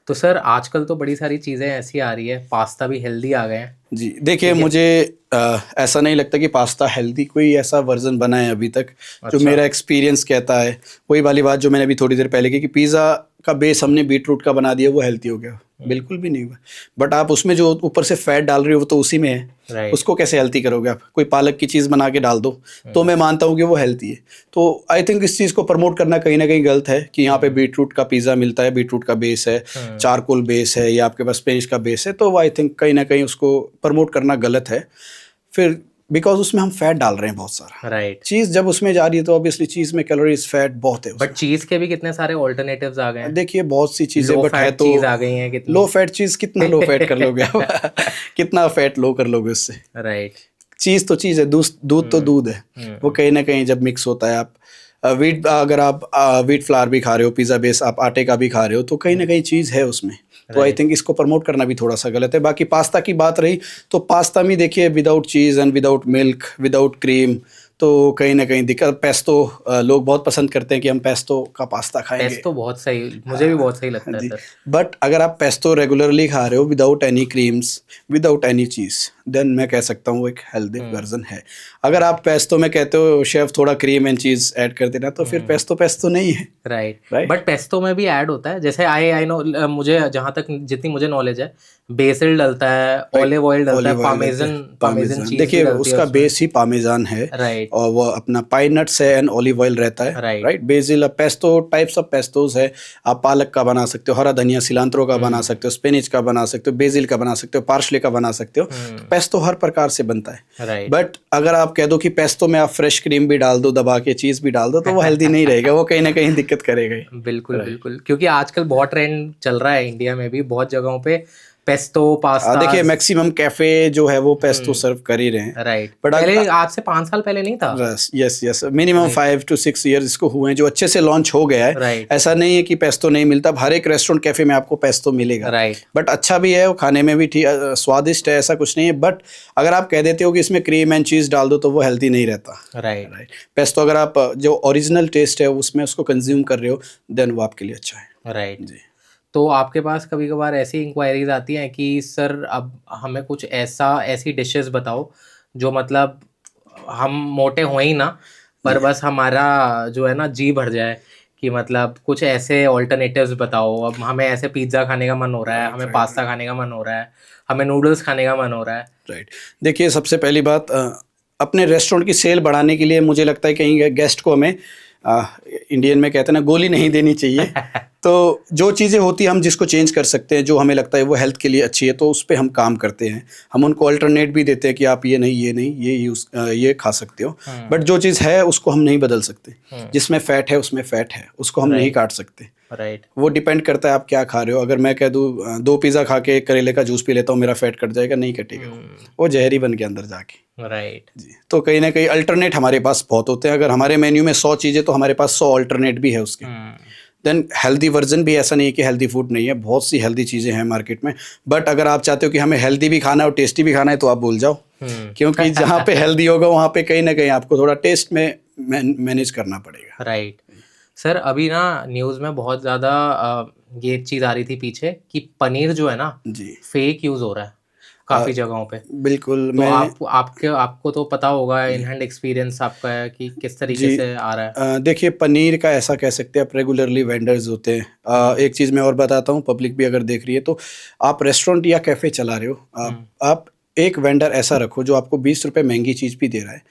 तो सर आजकल तो बड़ी सारी चीज़ें ऐसी आ रही है, पास्ता भी हेल्दी आ गए हैं। जी देखिए, मुझे ऐसा नहीं लगता कि पास्ता हेल्दी कोई ऐसा वर्जन बना है अभी तक जो अच्छा। मेरा एक्सपीरियंस कहता है। वही वाली बात जो मैंने अभी थोड़ी देर पहले की कि पिज़्ज़ा का बेस हमने बीट रूट का बना दिया, वो हेल्दी हो गया, बिल्कुल भी नहीं हुआ। बट आप उसमें जो ऊपर से फैट डाल रहे हो वो तो उसी में है, राइट। उसको कैसे हेल्दी करोगे आप? कोई पालक की चीज़ बना के डाल दो तो मैं मानता हूँ कि वो हेल्दी है। तो आई थिंक इस चीज़ को प्रमोट करना कहीं ना कहीं गलत है कि यहाँ पे बीट रूट का पिज़्ज़ा मिलता है, बीट रूट का बेस है, चारकोल बेस है या आपके पास स्पेनिश का बेस है, तो आई थिंक कहीं ना कहीं उसको प्रमोट करना गलत है। फिर बिकॉज उसमें हम फैट डाल रहे हैं बहुत सारा। राइट। चीज़ जब उसमें जा रही है तो ऑब्वियसली चीज़ में कैलोरीज फैट बहुत है बट उसमें। चीज़ के भी कितने सारे ऑल्टरनेटिव्स आ गए हैं। देखिए बहुत सी चीज़ें, लो बट है फैट तो चीज़ आ गई हैं कितनी। लो फैट चीज़, कितना लो फैट कर लोगे आप? कितना फैट लो कर लोगे उससे? राइट। चीज़ तो चीज़ है, दूध तो दूध है। वो कहीं ना कहीं जब मिक्स होता है, आप वीट, अगर आप वीट फ्लावर भी खा रहे हो, पिज़्ज़ा बेस आप आटे का भी खा रहे हो, तो कहीं ना कहीं चीज़ है उसमें। तो आई थिंक इसको प्रमोट करना भी थोड़ा सा गलत है। बाकी पास्ता की बात रही तो पास्ता में देखिए without cheese and without milk, without cream, तो कहीं ना कहीं दिक्कत। पेस्टो लोग बहुत पसंद करते हैं कि हम पेस्टो का पास्ता खाएंगे। पेस्टो बहुत सही, मुझे भी बहुत सही लगता है जी, सर। बट अगर आप पेस्टो रेगुलरली खा रहे हो without any creams, without any चीज़, देन मैं कह सकता हूँ एक हेल्दी वर्जन है। अगर आप पेस्टो में कहते हो शेफ थोड़ा क्रीम एंड चीज़ ऐड कर देना, तो फिर पेस्टो पेस्टो नहीं है। राइट। राइट। बट पेस्टो में भी ऐड होता है, जैसे आई नो, मुझे जहाँ तक जितनी मुझे नॉलेज है, बेसिल डलता है, ऑलिव ऑयल डलता है, ऑलिव ऑयल रहता है, पामेजन चीज़ भी देखिए डलती है उसका उसमें। बेस ही पामेजान है। राइट। और वो अपना पाइन नट्स है एंड ऑलिव ऑयल रहता है। Right. Right. Basil pesto, types of pestos है। आप पालक का बना सकते हो, हरा धनिया सिलांत्रो का बना सकते हो, स्पिनिच का बना सकते हो, बेसिल का बना सकते हो, पार्सले का बना सकते हो। तो पेस्टो हर प्रकार से बनता है। राइट। बट अगर आप कह दो कि पेस्टो में आप फ्रेश क्रीम भी डाल दो, दबा के चीज़ भी डाल दो, तो वो हेल्दी नहीं रहेगा, वो कहीं ना कहीं दिक्कत करेगा ही। बिल्कुल बिल्कुल, क्योंकि आजकल बहुत ट्रेंड चल रहा है इंडिया में भी, बहुत जगहों पे पेस्टो पास्ता। देखिए मैक्सिमम कैफे जो है वो पेस्टो सर्व कर ही रहे हैं। राइट। बट पहले आज से 5 साल पहले नहीं था। Yes yes, minimum 5 to 6 years इसको हुए हैं जो अच्छे से लॉन्च हो गया है। राइट। ऐसा नहीं है कि पेस्टो नहीं मिलता, हर एक रेस्टोरेंट कैफे में आपको पेस्टो मिलेगा। राइट। बट अच्छा भी है, वो खाने में भी ठीक स्वादिष्ट है, ऐसा कुछ नहीं है। बट अगर आप कह देते हो कि इसमें क्रीम एंड चीज़ डाल दो, तो वो हेल्दी नहीं रहता। राइट। राइट। पेस्टो अगर आप जो ओरिजिनल टेस्ट है उसमें उसको कंज्यूम कर रहे हो, देन वो आपके लिए अच्छा है। राइट। जी। तो आपके पास कभी कभार ऐसी इंक्वायरीज आती हैं कि सर अब हमें कुछ ऐसी डिशेस बताओ जो मतलब हम मोटे हो ही ना, पर बस हमारा जो है ना जी भर जाए, कि मतलब कुछ ऐसे ऑल्टरनेटिव्स बताओ। अब हमें ऐसे पिज्ज़ा खाने का मन हो रहा है, हमें पास्ता खाने का मन हो रहा है, हमें नूडल्स खाने का मन हो रहा है। राइट। देखिए सबसे पहली बात, अपने रेस्टोरेंट की सेल बढ़ाने के लिए मुझे लगता है कहीं गेस्ट को हमें इंडियन में कहते हैं ना, गोली नहीं देनी चाहिए। तो जो चीज़ें होती हैं हम जिसको चेंज कर सकते हैं, जो हमें लगता है वो हेल्थ के लिए अच्छी है, तो उस पे हम काम करते हैं। हम उनको अल्टरनेट भी देते हैं कि आप ये नहीं ये खा सकते हो। बट जो चीज़ है उसको हम नहीं बदल सकते। जिसमें फ़ैट है उसमें फ़ैट है, उसको हम नहीं काट सकते। राइट। वो डिपेंड करता है आप क्या खा रहे हो। अगर मैं कह दूँ 2 पिज़्ज़ा खा के करेले का जूस पी लेता हूँ, मेरा फैट कट जाएगा? नहीं कटेगा, वो जहर ही बन के अंदर जाके। राइट। जी। तो कहीं ना कहीं अल्टरनेट हमारे पास बहुत होते हैं। अगर हमारे मेन्यू में 100 चीज़ें, तो हमारे पास 100 अल्टरनेट भी है उसके। देन हेल्दी वर्जन भी, ऐसा नहीं है कि हेल्दी फूड नहीं है, बहुत सी हेल्दी चीज़ें हैं मार्केट में। बट अगर आप चाहते हो कि हमें हेल्दी भी खाना है और टेस्टी भी खाना है, तो आप भूल जाओ। क्योंकि जहाँ पे हेल्दी होगा वहाँ पे कहीं ना कहीं आपको थोड़ा टेस्ट में मैनेज करना पड़ेगा। राइट। सर अभी ना न्यूज़ में बहुत ज़्यादा ये चीज़ आ रही थी पीछे कि पनीर जो है ना, जी। फेक यूज़ हो रहा है काफ़ी जगहों पे। बिल्कुल। तो मैं आपको तो पता होगा, इन हैंड एक्सपीरियंस आपका है कि किस तरीके जी से आ रहा है। देखिए पनीर का ऐसा कह सकते हैं, आप रेगुलरली वेंडर्स होते हैं। एक चीज़ मैं और बताता हूँ, पब्लिक भी अगर देख रही है, तो आप रेस्टोरेंट या कैफ़े चला रहे हो, आप एक वेंडर ऐसा रखो जो आपको 20 रुपये महंगी चीज़ भी दे रहा है।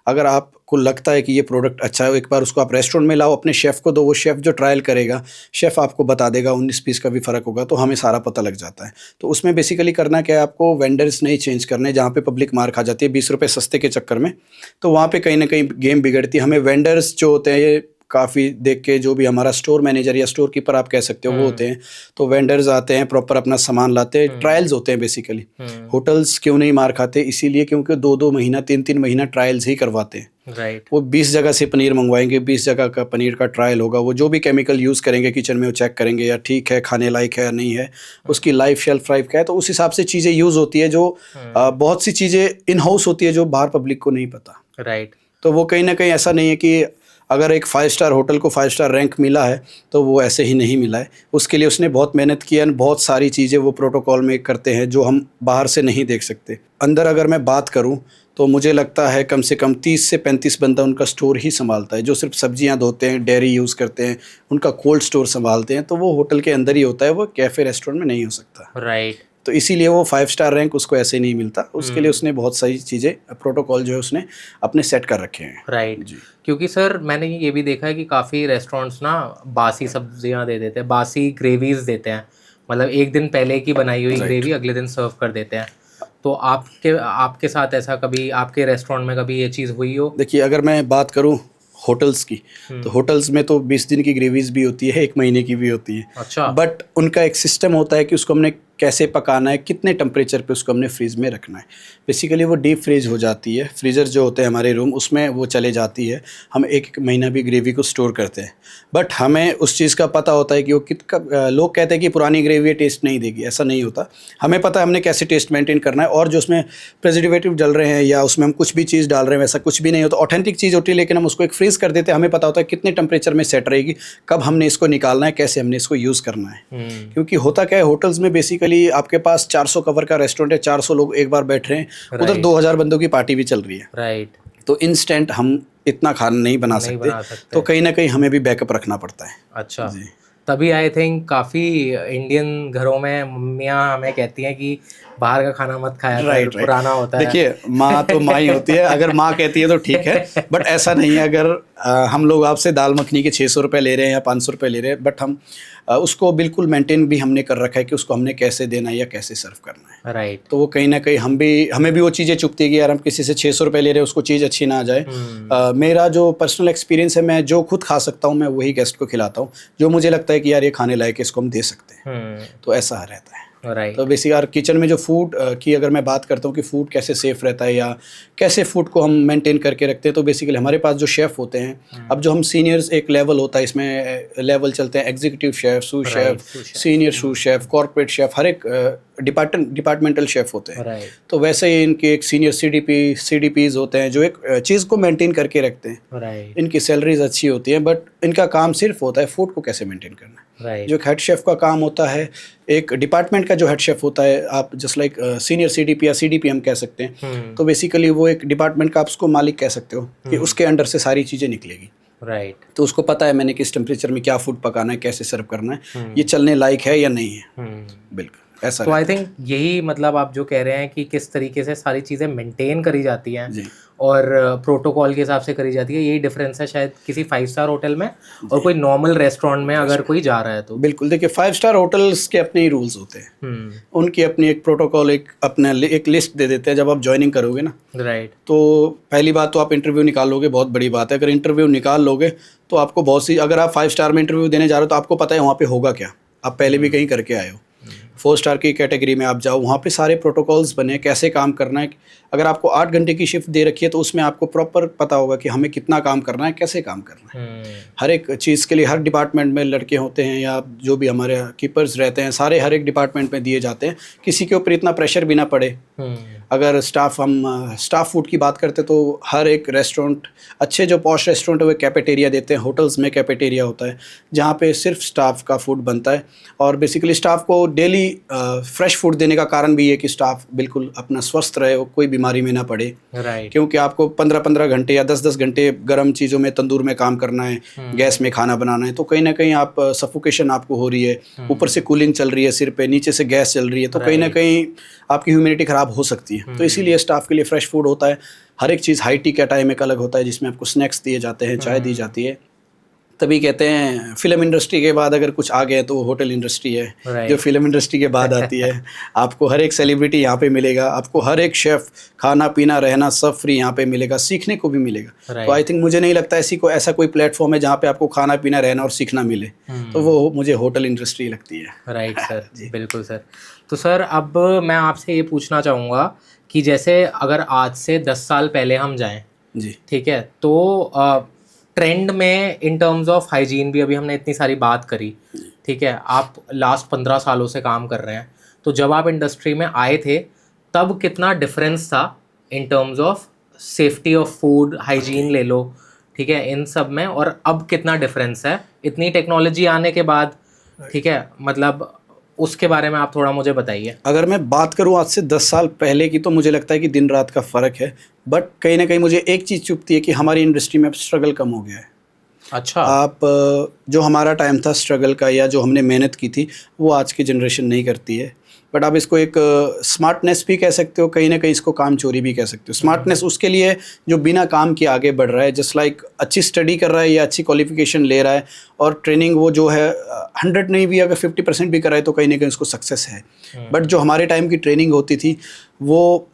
अगर आपको लगता है कि ये प्रोडक्ट अच्छा है, एक बार उसको आप रेस्टोरेंट में लाओ, अपने शेफ़ को दो, वो शेफ़ जो ट्रायल करेगा, शेफ़ आपको बता देगा 19-20 का भी फ़र्क होगा, तो हमें सारा पता लग जाता है। तो उसमें बेसिकली करना क्या है, आपको वेंडर्स नहीं चेंज करने, जहाँ पे पब्लिक मार खा जाती है 20 रुपये सस्ते के चक्कर में, तो वहाँ पे कहीं ना कहीं गेम बिगड़ती है। हमें वेंडर्स जो होते हैं, ये काफ़ी देख के, जो भी हमारा स्टोर मैनेजर या स्टोर कीपर आप कह सकते हो, वो होते हैं। तो वेंडर्स आते हैं, प्रॉपर अपना सामान लाते हैं, ट्रायल्स होते हैं बेसिकली। होटल्स क्यों नहीं मार खाते? इसीलिए क्योंकि 2-2 महीना 3-3 महीना ट्रायल्स ही करवाते हैं। राइट। वो 20 जगह से पनीर मंगवाएंगे, 20 जगह का पनीर का ट्रायल होगा, वो जो भी केमिकल यूज़ करेंगे किचन में, वो चेक करेंगे या ठीक है, खाने लायक है या नहीं है, उसकी लाइफ शेल्फ लाइफ क्या है। तो उस हिसाब से चीज़ें यूज़ होती है, जो बहुत सी चीज़ें इन हाउस होती है जो बाहर पब्लिक को नहीं पता। राइट। तो वो कहीं ना कहीं ऐसा नहीं है कि अगर एक 5 स्टार होटल को 5 स्टार रैंक मिला है तो वो ऐसे ही नहीं मिला है। उसके लिए उसने बहुत मेहनत की है, बहुत सारी चीज़ें वो प्रोटोकॉल में करते हैं जो हम बाहर से नहीं देख सकते। अंदर अगर मैं बात करूं तो मुझे लगता है कम से कम 30 से 35 बंदा उनका स्टोर ही संभालता है, जो सिर्फ सब्जियां धोते हैं, डेयरी यूज़ करते हैं, उनका कोल्ड स्टोर संभालते हैं। तो वो होटल के अंदर ही होता है, वो कैफ़े रेस्टोरेंट में नहीं हो सकता। राइट। तो इसीलिए वो 5 स्टार रैंक उसको ऐसे नहीं मिलता। उसके लिए उसने बहुत सारी चीज़ें, प्रोटोकॉल जो है उसने अपने सेट कर रखे हैं। राइट। जी। क्योंकि सर मैंने ये भी देखा है कि काफ़ी रेस्टोरेंट्स ना बासी सब्जियां दे देते हैं, बासी ग्रेवीज देते हैं, मतलब एक दिन पहले की बनाई हुई ग्रेवी अगले दिन सर्व कर देते हैं। तो आपके साथ ऐसा कभी आपके रेस्टोरेंट में कभी ये चीज़ हुई हो? देखिए, अगर मैं बात करूं होटल्स की, तो होटल्स में तो 20 दिन की ग्रेवीज भी होती है, 1 महीने की भी होती है। अच्छा। बट उनका एक सिस्टम होता है कि उसको हमने कैसे पकाना है, कितने टेम्परेचर पे उसको हमने फ्रीज़ में रखना है। बेसिकली वो डीप फ्रीज हो जाती है, फ्रीज़र जो होते हैं हमारे रूम उसमें वो चले जाती है। हम 1 महीना भी ग्रेवी को स्टोर करते हैं। बट हमें उस चीज़ का पता होता है कि वो लोग कहते हैं कि पुरानी ग्रेवी टेस्ट नहीं देगी, ऐसा नहीं होता। हमें पता है हमने कैसे टेस्ट मेंटेन करना है, और जो उसमें प्रिजर्वेटिव डल रहे हैं या उसमें हम कुछ भी चीज़ डाल रहे हैं वैसा कुछ भी नहीं होता। ऑथेंटिक चीज़ होती है, लेकिन हम उसको एक फ्रीज़ कर देते हैं। हमें पता होता है कितने टेम्परेचर में सेट रहेगी, कब हमने इसको निकालना है, कैसे हमने इसको यूज़ करना है। क्योंकि होता क्या है, होटल्स में बेसिकली आपके पास 400 कवर का रेस्टोरेंट है, 400 लोग एक बार बैठ रहे हैं, उधर 2000 बंदों की पार्टी भी चल रही है। राइट। तो इंस्टेंट हम इतना खाना नहीं बना सकते, तो कहीं ना कहीं हमें भी बैकअप रखना पड़ता है। अच्छा। जी। तभी आई थिंक काफ़ी इंडियन घरों में मम्मियाँ हमें कहती हैं कि बाहर का खाना मत खाया कर, राइट। पुराना होता है। देखिए, माँ तो माँ ही होती है। अगर माँ कहती है तो ठीक है, बट ऐसा नहीं है। अगर हम लोग आपसे दाल मखनी के 600 रुपये ले रहे हैं या 500 रुपये ले रहे हैं, बट हम उसको बिल्कुल मेंटेन भी हमने कर रखा है कि उसको हमने कैसे देना है या कैसे सर्व करना है। राइट। तो वो कहीं ना कहीं हमें भी वो चीज़ें चुभती है कि यार हम किसी से 600 रुपये ले रहे हैं, उसको चीज़ अच्छी ना आ जाए। मेरा जो पर्सनल एक्सपीरियंस है, मैं जो खुद खा सकता हूँ मैं वही गेस्ट को खिलाता हूँ, जो मुझे लगता है कि यार ये खाने लायक है, इसको हम दे सकते हैं। तो ऐसा रहता है। राइट। तो बेसिक यार किचन में जो फूड की अगर मैं बात करता हूँ कि फूड कैसे सेफ रहता है या कैसे फूड को हम मेंटेन करके रखते हैं, तो बेसिकली हमारे पास जो शेफ़ होते हैं, अब जो हम सीनियर्स, एक लेवल होता है इसमें, लेवल चलते हैं एग्जीक्यूटिव शेफ़, सूस शेफ़, सीनियर सूस शेफ़, कॉर्पोरेट शेफ़, हर एक डिपार्टमेंटल शेफ़ होते हैं। तो वैसे ही इनके एक सीनियर CDPs होते हैं जो एक चीज़ को मेंटेन करके रखते हैं। इनकी सैलरीज अच्छी होती हैं, बट इनका काम सिर्फ होता है फूड को कैसे मेंटेन करना। जो एक हेड शेफ़ का काम होता है, एक डिपार्टमेंट का जो हेड शेफ़ होता है, आप जस्ट लाइक सीनियर CDP या CDP हम कह सकते हैं, तो बेसिकली वो एक डिपार्टमेंट का आप उसको मालिक कह सकते हो कि उसके अंडर से सारी चीज़ें निकलेगी। राइट। तो उसको पता है मैंने किस टेम्परेचर में क्या फूड पकाना है, कैसे सर्व करना है, ये चलने लायक है या नहीं है। बिल्कुल ऐसा। तो आई थिंक यही मतलब आप जो कह रहे हैं कि किस तरीके से सारी चीज़ें मेंटेन करी जाती हैं और प्रोटोकॉल के हिसाब से करी जाती है, यही डिफरेंस है शायद किसी 5 स्टार होटल में और कोई नॉर्मल रेस्टोरेंट में अगर कोई जा रहा है तो। बिल्कुल। देखिए, 5 स्टार होटल्स के अपने ही रूल्स होते हैं, उनकी अपनी एक प्रोटोकॉल, एक लिस्ट दे देते हैं जब आप ज्वाइनिंग करोगे ना। राइट। तो पहली बात तो आप इंटरव्यू निकालोगे, बहुत बड़ी बात है। अगर इंटरव्यू निकाल लोगे तो आपको बहुत सी, अगर आप 5 स्टार में इंटरव्यू देने जा रहे हो तो आपको पता है वहाँ पे होगा क्या, आप पहले भी कहीं करके आए हो। 4 स्टार की कैटेगरी में आप जाओ, वहाँ पे सारे प्रोटोकॉल्स बने, कैसे काम करना है। अगर आपको 8 घंटे की शिफ्ट दे रखी है तो उसमें आपको प्रॉपर पता होगा कि हमें कितना काम करना है, कैसे काम करना है। हर एक चीज़ के लिए हर डिपार्टमेंट में लड़के होते हैं या जो भी हमारे कीपर्स रहते हैं, सारे हर एक डिपार्टमेंट में दिए जाते हैं, किसी के ऊपर इतना प्रेशर भी ना पड़े। अगर स्टाफ फूड की बात करते तो हर एक रेस्टोरेंट, अच्छे जो पॉश रेस्टोरेंट है वो कैफेटेरिया देते हैं। होटल्स में कैफेटेरिया होता है जहाँ पे सिर्फ स्टाफ का फूड बनता है, और बेसिकली स्टाफ को डेली फ्रेश फूड देने का कारण भी है कि स्टाफ बिल्कुल अपना स्वस्थ रहे, वो कोई बीमारी में ना पड़े। क्योंकि आपको 15-15 घंटे या 10-10 घंटे गर्म चीज़ों में, तंदूर में काम करना है, गैस में खाना बनाना है, तो कहीं ना कहीं आप सफोकेशन आपको हो रही है, ऊपर से कूलिंग चल रही है सिर पे, नीचे से गैस चल रही है, तो कहीं ना कहीं आपकी ह्यूमिडिटी ख़राब हो सकती है। तो इसीलिए स्टाफ के लिए फ्रेश फूड होता है। हर एक चीज़ हाई टी का टाइम एक अलग होता है जिसमें आपको स्नैक्स दिए जाते हैं, चाय दी जाती है। तभी कहते हैं फिल्म इंडस्ट्री के बाद अगर कुछ आ गया तो वो होटल इंडस्ट्री है, जो फिल्म इंडस्ट्री के बाद आती है। आपको हर एक सेलिब्रिटी यहाँ पे मिलेगा, आपको हर एक शेफ़, खाना पीना रहना सब फ्री यहाँ पे मिलेगा, सीखने को भी मिलेगा। तो आई थिंक मुझे नहीं लगता ऐसा कोई प्लेटफॉर्म है जहाँ पे आपको खाना पीना रहना और सीखना मिले, तो वो मुझे होटल इंडस्ट्री लगती है। राइट सर, बिल्कुल सर। तो सर अब मैं आपसे ये पूछना चाहूँगा कि जैसे अगर आज से 10 साल पहले हम जाएँ जी, ठीक है, तो ट्रेंड में इन टर्म्स ऑफ हाइजीन भी अभी हमने इतनी सारी बात करी, ठीक है, आप लास्ट 15 सालों से काम कर रहे हैं, तो जब आप इंडस्ट्री में आए थे तब कितना डिफरेंस था in terms of safety of food, hygiene ले लो, ठीक है, इन सब में, और अब कितना डिफरेंस है इतनी टेक्नोलॉजी आने के बाद, ठीक है, मतलब उसके बारे में आप थोड़ा मुझे बताइए। अगर मैं बात करूं आज से 10 साल पहले की, तो मुझे लगता है कि दिन रात का फ़र्क है, बट कहीं ना कहीं मुझे एक चीज़ चुभती है कि हमारी इंडस्ट्री में अब स्ट्रगल कम हो गया है। अच्छा। आप जो हमारा टाइम था स्ट्रगल का, या जो हमने मेहनत की थी, वो आज की जनरेशन नहीं करती है। बट आप इसको एक स्मार्टनेस भी कह सकते हो, कहीं ना कहीं इसको काम चोरी भी कह सकते हो। स्मार्टनेस उसके लिए जो बिना काम के आगे बढ़ रहा है, जस्ट लाइक अच्छी स्टडी कर रहा है या अच्छी क्वालिफिकेशन ले रहा है, और ट्रेनिंग वो जो है 100 नहीं भी, अगर 50% भी कराए तो कहीं ना कहीं उसको सक्सेस है। बट जो हमारे टाइम की ट्रेनिंग होती थी, वो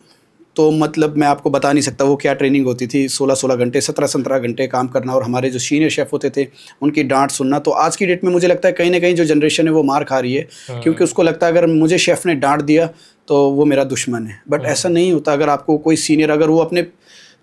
तो मतलब मैं आपको बता नहीं सकता वो क्या ट्रेनिंग होती थी। 16-16 घंटे, 17-17 घंटे काम करना, और हमारे जो सीनियर शेफ़ होते थे उनकी डांट सुनना। तो आज की डेट में मुझे लगता है कहीं ना कहीं जो जनरेशन है वो मार खा रही है, क्योंकि उसको लगता है अगर मुझे शेफ़ ने डांट दिया तो वो मेरा दुश्मन है। बट ऐसा नहीं होता। अगर आपको कोई सीनियर, अगर वो अपने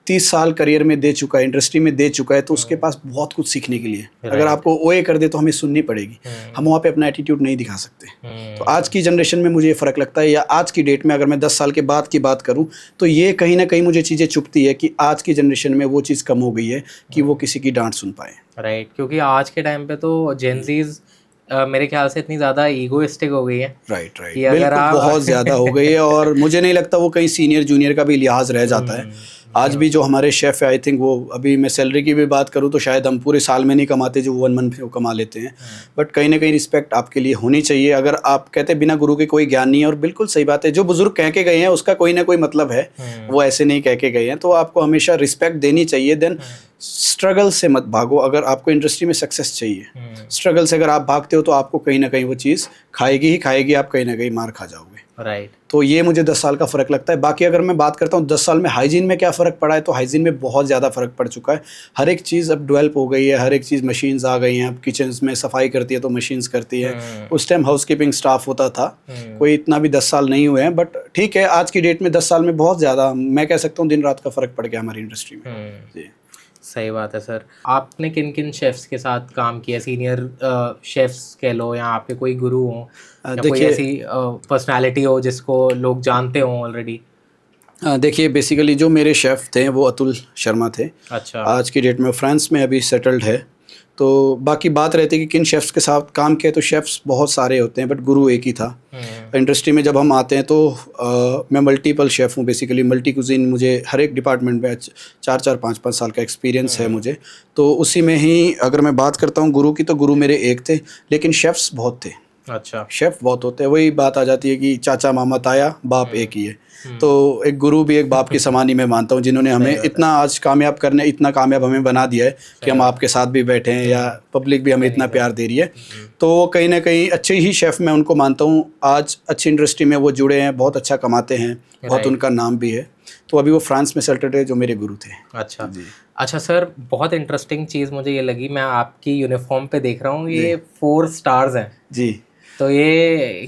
30 साल करियर में दे चुका है, इंडस्ट्री में दे चुका है, तो उसके पास बहुत कुछ सीखने के लिए। अगर आपको ओए कर दे तो हमें सुननी पड़ेगी, हम वहाँ पे अपना एटीट्यूड नहीं दिखा सकते। तो आज की जनरेशन में मुझे ये फ़र्क लगता है, या आज की डेट में अगर मैं 10 साल के बाद की बात करूँ, तो ये कहीं ना कहीं मुझे चीज़ें चुभती है कि आज की जनरेशन में वो चीज़ कम हो गई है कि वो किसी की डांट सुन पाए। राइट, क्योंकि आज के टाइम पे तो जेनजीज मेरे ख्याल से इतनी ज़्यादा ईगोइस्टिक हो गई है। राइट, कि अगर बिल्कुल, आप बहुत ज़्यादा हो गई है, और मुझे नहीं लगता वो कहीं सीनियर जूनियर का भी लिहाज रह जाता है। आज भी जो हमारे शेफ़ है, आई थिंक वो, अभी मैं सैलरी की भी बात करूँ तो शायद हम पूरे साल में नहीं कमाते जो 1 मंथ में वो कमा लेते हैं। बट कहीं ना कहीं रिस्पेक्ट आपके लिए होनी चाहिए। अगर आप कहते हैं बिना गुरु के कोई ज्ञान नहीं है, और बिल्कुल सही बात है, जो बुजुर्ग कह के गए हैं उसका कोई ना कोई मतलब है, वो ऐसे नहीं कह के गए हैं। तो आपको हमेशा रिस्पेक्ट देनी चाहिए। देन स्ट्रगल से मत भागो। अगर आपको इंडस्ट्री में सक्सेस चाहिए, स्ट्रगल से अगर आप भागते हो तो आपको कहीं ना कहीं वो चीज़ खाएगी ही खाएगी, आप कहीं ना कहीं मार खा जाओगे। राइट। तो ये मुझे 10 साल का फ़र्क लगता है। बाकी अगर मैं बात करता हूँ 10 साल में हाइजीन में क्या फ़र्क पड़ा है, तो हाइजीन में बहुत ज़्यादा फ़र्क पड़ चुका है। हर एक चीज़ अब डेवलप हो गई है, हर एक चीज़ मशीन्स आ गई हैं। अब किचन्स में सफाई करती है तो मशीन्स करती है। उस टाइम हाउस कीपिंग स्टाफ होता था, कोई इतना भी 10 साल नहीं हुए हैं। बट ठीक है, आज की डेट में 10 साल में बहुत ज़्यादा, मैं कह सकता हूँ दिन रात का फ़र्क पड़ गया हमारी इंडस्ट्री में। जी, सही बात है सर। आपने किन किन शेफ्स के साथ काम किया, सीनियर शेफ्स कह लो, या आपके कोई गुरु हो, या कोई देखिए, ऐसी पर्सनालिटी हो जिसको लोग जानते हो ऑलरेडी? देखिए, बेसिकली जो मेरे शेफ़ थे वो अतुल शर्मा थे। अच्छा। आज की डेट में फ्रांस में अभी सेटल्ड है। तो बाकी बात रहती है कि किन शेफ़्स के साथ काम किया, तो शेफ़्स बहुत सारे होते हैं, बट गुरु एक ही था। इंडस्ट्री में जब हम आते हैं तो मैं मल्टीपल शेफ़ हूँ, बेसिकली मल्टी कुजीन, मुझे हर एक डिपार्टमेंट में 4-4, 5-5 साल का एक्सपीरियंस है मुझे। तो उसी में ही अगर मैं बात करता हूँ गुरु की, तो गुरु मेरे एक थे, लेकिन शेफ़्स बहुत थे। अच्छा। शेफ़ बहुत होते हैं। वही बात आ जाती है कि चाचा मामा ताया बाप एक ही है। तो एक गुरु भी एक बाप के समान ही मैं मानता हूँ, जिन्होंने हमें इतना आज कामयाब करने, इतना कामयाब हमें बना दिया है कि हम आपके साथ भी बैठे हैं, या पब्लिक भी हमें इतना प्यार दे रही है। तो कहीं ना कहीं अच्छे ही शेफ़ मैं उनको मानता हूँ। आज अच्छी इंडस्ट्री में वो जुड़े हैं, बहुत अच्छा कमाते हैं, बहुत उनका नाम भी है। तो अभी वो फ्रांस में सेटल्ड है, जो मेरे गुरु थे। अच्छा जी। अच्छा सर, बहुत इंटरेस्टिंग चीज़ मुझे ये लगी, मैं आपकी यूनिफॉर्म पे देख रहा हूँ, ये 4 स्टार्स हैं जी। तो ये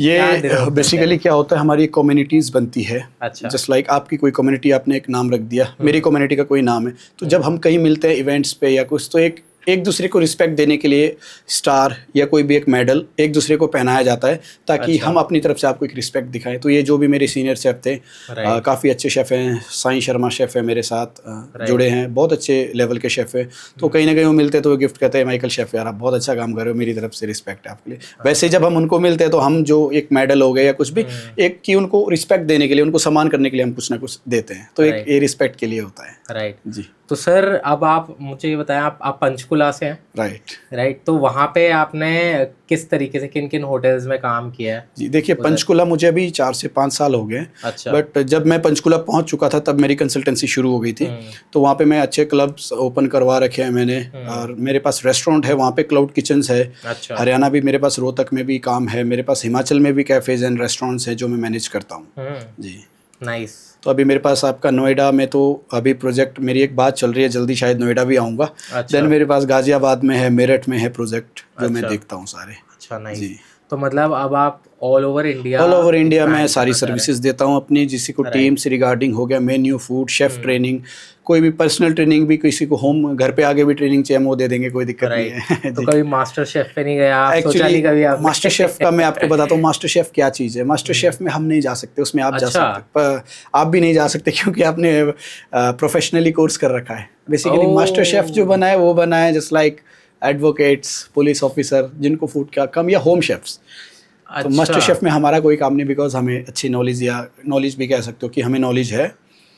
बेसिकली क्या होता है, हमारी कम्युनिटीज़ बनती है। अच्छा। जस्ट लाइक आपकी कोई कम्युनिटी, आपने एक नाम रख दिया, मेरी कम्युनिटी का कोई नाम है, तो जब हम कहीं मिलते हैं इवेंट्स पे या कुछ, तो एक दूसरे को रिस्पेक्ट देने के लिए स्टार या कोई भी एक मेडल एक दूसरे को पहनाया जाता है, ताकि हम अपनी तरफ से आपको एक रिस्पेक्ट दिखाएं। तो ये जो भी मेरे सीनियर शेफ़ थे, काफ़ी अच्छे शेफ़ हैं। साईं शर्मा शेफ़ है मेरे साथ जुड़े हैं, बहुत अच्छे लेवल के शेफ़ हैं। तो कहीं ना कहीं वो मिलते हैं तो वो गिफ्ट कहते हैं, माइकल शेफ़ यार आप बहुत अच्छा काम कर रहे हो, मेरी तरफ से रिस्पेक्ट है आपके लिए। वैसे जब हम उनको मिलते हैं तो हम जो एक मेडल हो गए या कुछ भी, एक की उनको रिस्पेक्ट देने के लिए, उनको सम्मान करने के लिए हम कुछ ना कुछ देते हैं। तो एक ये रिस्पेक्ट के लिए होता है। राइट जी। तो सर अब आप मुझे ये बताएं, आप पंचकुला से हैं? राइट। तो वहाँ पे आपने किस तरीके से किन किन होटल्स में काम किया है? जी, देखिए, पंचकुला मुझे अभी 4 से 5 साल हो गए। अच्छा। बट जब मैं पंचकुला पहुँच चुका था तब मेरी कंसल्टेंसी शुरू हो गई थी। तो वहाँ पे मैं अच्छे क्लब्स ओपन करवा रखे हैं मैंने, और मेरे पास रेस्टोरेंट है वहाँ पे, क्लाउड किचन्स है। अच्छा। हरियाणा भी मेरे पास, रोहतक में भी काम है मेरे पास, हिमाचल में भी कैफ़ेज़ एंड रेस्टोरेंट्स हैं जो मैं मैनेज करता हूँ। जी, नाइस। तो अभी मेरे पास आपका नोएडा में, तो अभी प्रोजेक्ट मेरी एक बात चल रही है, जल्दी शायद नोएडा भी आऊँगा। अच्छा। देन मेरे पास गाज़ियाबाद में है, मेरठ में है प्रोजेक्ट, जो मैं देखता हूँ सारे। अच्छा, नाइस। तो मतलब अब आप ऑल ओवर इंडिया मैं सारी सर्विसेज देता हूँ अपनी, जिसी को टीम से रिगार्डिंग हो गया, मेन्यू, फूड, शेफ ट्रेनिंग, कोई भी पर्सनल ट्रेनिंग भी, किसी को होम घर पे आगे भी ट्रेनिंग चाहिए हम वो दे देंगे, कोई दिक्कत नहीं है। तो कभी मास्टर शेफ पे नहीं गया आप? सोचा नहीं कभी आपने? मास्टर शेफ का मैं आपको बताता हूँ, मास्टर शेफ क्या चीज़ है। मास्टर शेफ में हम नहीं जा सकते, उसमें आप जा सकते, पर आप भी नहीं जा सकते क्योंकि आपने प्रोफेशनली कोर्स कर रखा है। बेसिकली मास्टर शेफ जो बना है वो बना है just like advocates, police officer, जिनको फूड का कम, या होम शेफ्स। तो मास्टर शेफ में हमारा कोई काम नहीं, बिकॉज हमें अच्छी नॉलेज, या नॉलेज भी कह सकते हो कि हमें नॉलेज है।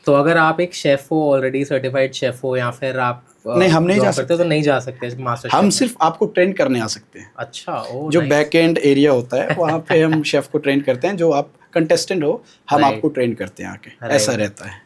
तो अगर आप एक शेफ हो, ऑलरेडी सर्टिफाइड शेफ हो, या फिर आप नहीं, हम नहीं जा सकते, तो नहीं जा सकते मास्टर शेफ हम में? सिर्फ आपको ट्रेन करने आ सकते हैं। अच्छा, जो बैक एंड एरिया होता है वहाँ पे हम शेफ को ट्रेन करते हैं, जो आप कंटेस्टेंट हो हम आपको ट्रेन करते हैं आके, ऐसा रहता है।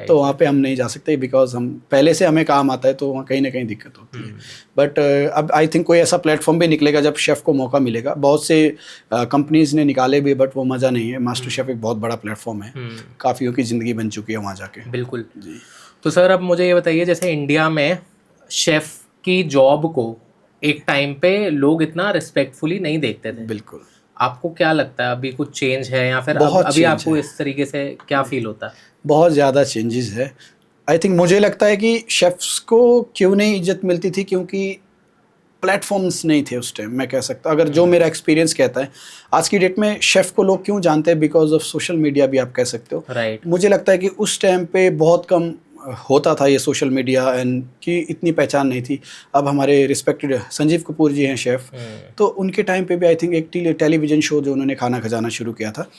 तो वहाँ पे हम नहीं जा सकते बिकॉज हम पहले से हमें काम आता है, तो वहाँ कहीं ना कहीं दिक्कत होती है। बट अब आई थिंक कोई ऐसा प्लेटफॉर्म भी निकलेगा जब शेफ़ को मौका मिलेगा। बहुत से कंपनीज ने निकाले भी, बट वो मज़ा नहीं है। मास्टर शेफ़ एक बहुत बड़ा प्लेटफॉर्म है, काफ़ियों की ज़िंदगी बन चुकी है वहाँ जाके। बिल्कुल जी। तो सर अब मुझे ये बताइए, जैसे इंडिया में शेफ़ की जॉब को एक टाइम पे लोग इतना रिस्पेक्टफुली नहीं देखते थे। बिल्कुल। आपको क्या लगता है, अभी कुछ चेंज है, या फिर अभी आपको इस तरीके से क्या फील होता है? बहुत ज़्यादा चेंजेस है। आई थिंक मुझे लगता है कि शेफ्स को क्यों नहीं इज्जत मिलती थी, क्योंकि प्लेटफॉर्म्स नहीं थे उस टाइम, मैं कह सकता। अगर जो मेरा एक्सपीरियंस कहता है, आज की डेट में शेफ़ को लोग क्यों जानते हैं, बिकॉज ऑफ सोशल मीडिया भी आप कह सकते हो। राइट। मुझे लगता है कि उस टाइम पे बहुत कम होता था ये सोशल मीडिया, एंड की इतनी पहचान नहीं थी। अब हमारे रिस्पेक्टेड संजीव कपूर जी हैं शेफ़, तो उनके टाइम पे भी आई थिंक एक टेलीविज़न शो जो उन्होंने खाना खजाना शुरू किया था,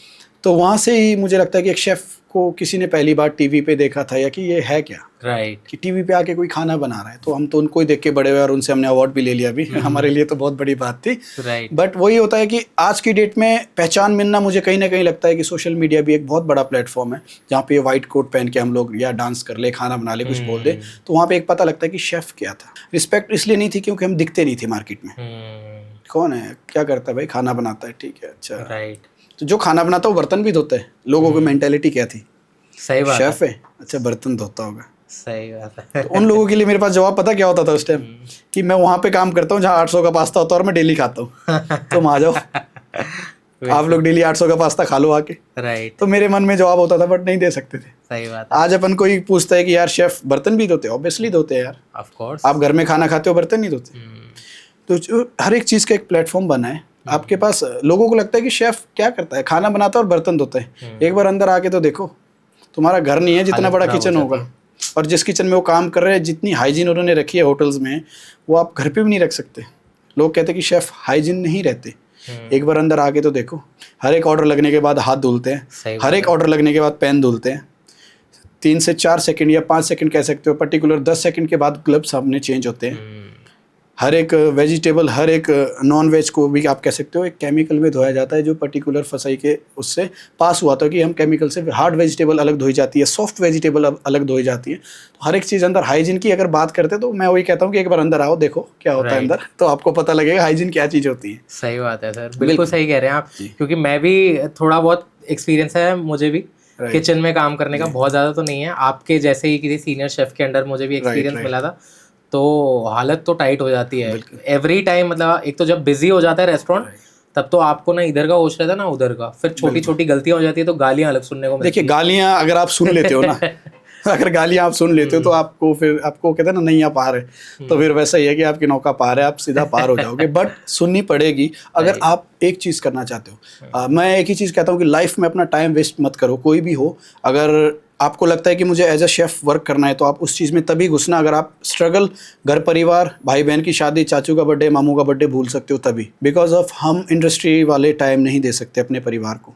तो वहाँ से ही मुझे लगता है कि एक शेफ़ को किसी ने पहली बार टीवी पे देखा था, या कि ये है क्या, राइट, कि टीवी पे आके कोई खाना बना रहा है। तो हम तो उनको ही देख के बड़े हुए, और उनसे हमने अवार्ड भी ले लिया अभी। हमारे लिए तो बहुत बड़ी बात थी। राइट। बट वही होता है कि आज की डेट में पहचान मिलना, मुझे कहीं ना कहीं लगता है कि सोशल मीडिया भी एक बहुत बड़ा प्लेटफॉर्म है, जहाँ पे वाइट कोट पहन के हम लोग या डांस कर ले, खाना बना ले, कुछ बोल दे, तो वहाँ पे एक पता लगता है कि शेफ़ क्या था। रिस्पेक्ट इसलिए नहीं थी क्योंकि हम दिखते नहीं थे मार्केट में। कौन है, क्या करता है भाई, खाना बनाता है, ठीक है, अच्छा। राइट। तो जो खाना बनाता है वो बर्तन भी धोता है। लोगों की मेंटेलिटी क्या थी, सही बात शेफ है, अच्छा बर्तन धोता होगा। सही बात है। तो उन लोगों के लिए मेरे पास जवाब पता क्या होता था उस टाइम, कि मैं वहाँ पे काम करता हूँ जहाँ 800 का पास्ता होता है और मैं डेली खाता हूँ। तुम आ जाओ, आप लोग डेली 800 का पास्ता खा लो आके। राइट। तो मेरे मन में जवाब होता था, बट नहीं दे सकते थे। सही बात है। आज अपन कोई पूछता है कि यार शेफ बर्तन भी धोते हैं, ऑब्वियसली धोते हैं यार, ऑफ कोर्स। आप घर में खाना खाते हो, बर्तन नहीं धोते। तो जो हर एक चीज़ का एक प्लेटफॉर्म बना है आपके पास। लोगों को लगता है कि शेफ क्या करता है, खाना बनाता है और बर्तन धोता है। एक बार अंदर आके तो देखो, तुम्हारा घर नहीं है जितना बड़ा किचन होगा, और जिस किचन में वो काम कर रहे हैं, जितनी हाइजीन उन्होंने रखी है होटल्स में, वो आप घर पे भी नहीं रख सकते। लोग कहते हैं कि शेफ हाइजीन नहीं रहते। एक बार अंदर आके तो देखो, हर एक ऑर्डर लगने के बाद हाथ धुलते हैं, हर एक ऑर्डर लगने के बाद पैन धुलते हैं, 3 से 4 सेकंड या 5 सेकंड कह सकते हो, पर्टिकुलर 10 सेकंड के बाद ग्लव्स सामने चेंज होते हैं। हर एक वेजिटेबल, हर एक नॉन वेज को भी आप कह सकते हो एक केमिकल में धोया जाता है, जो पर्टिकुलर फसाई के उससे पास हुआ था कि हम केमिकल से हार्ड वेजिटेबल अलग धोई जाती है, सॉफ्ट वेजिटेबल अलग धोई जाती है। तो हर एक चीज़ अंदर हाइजीन की अगर बात करते हैं, तो मैं वही कहता हूँ कि एक बार अंदर आओ, देखो क्या होता है अंदर, तो आपको पता लगेगा हाइजीन क्या चीज़ होती है। सही बात है सर, बिल्कुल सही कह रहे हैं आप, क्योंकि मैं भी थोड़ा बहुत एक्सपीरियंस है मुझे भी किचन में काम करने का, बहुत ज़्यादा तो नहीं है। आपके जैसे ही किसी सीनियर शेफ के अंडर मुझे भी एक्सपीरियंस मिला था, तो हालत तो टाइट हो जाती है एवरी टाइम। मतलब एक तो जब बिजी हो जाता है रेस्टोरेंट, तब तो आपको ना इधर का होश रहता है ना उधर का, फिर छोटी छोटी गलतियां हो जाती है तो गालियां अलग सुनने को मिलती है। देखिए गालियां अगर आप सुन लेते हो ना अगर गालियां आप सुन लेते हो तो आपको फिर आपको कहते हैं ना नैया पार है, तो फिर वैसा ही है कि आपकी नौका पार है, आप सीधा पार हो जाओगे। बट सुननी पड़ेगी अगर आप एक चीज़ करना चाहते हो। मैं एक ही चीज़ कहता हूँ कि लाइफ में अपना टाइम वेस्ट मत करो, कोई भी हो। अगर आपको लगता है कि मुझे एज अ शेफ़ वर्क करना है, तो आप उस चीज़ में तभी घुसना अगर आप स्ट्रगल, घर परिवार, भाई बहन की शादी, चाचू का बर्थडे, मामू का बर्थडे भूल सकते हो तभी। बिकॉज ऑफ हम इंडस्ट्री वाले टाइम नहीं दे सकते अपने परिवार को।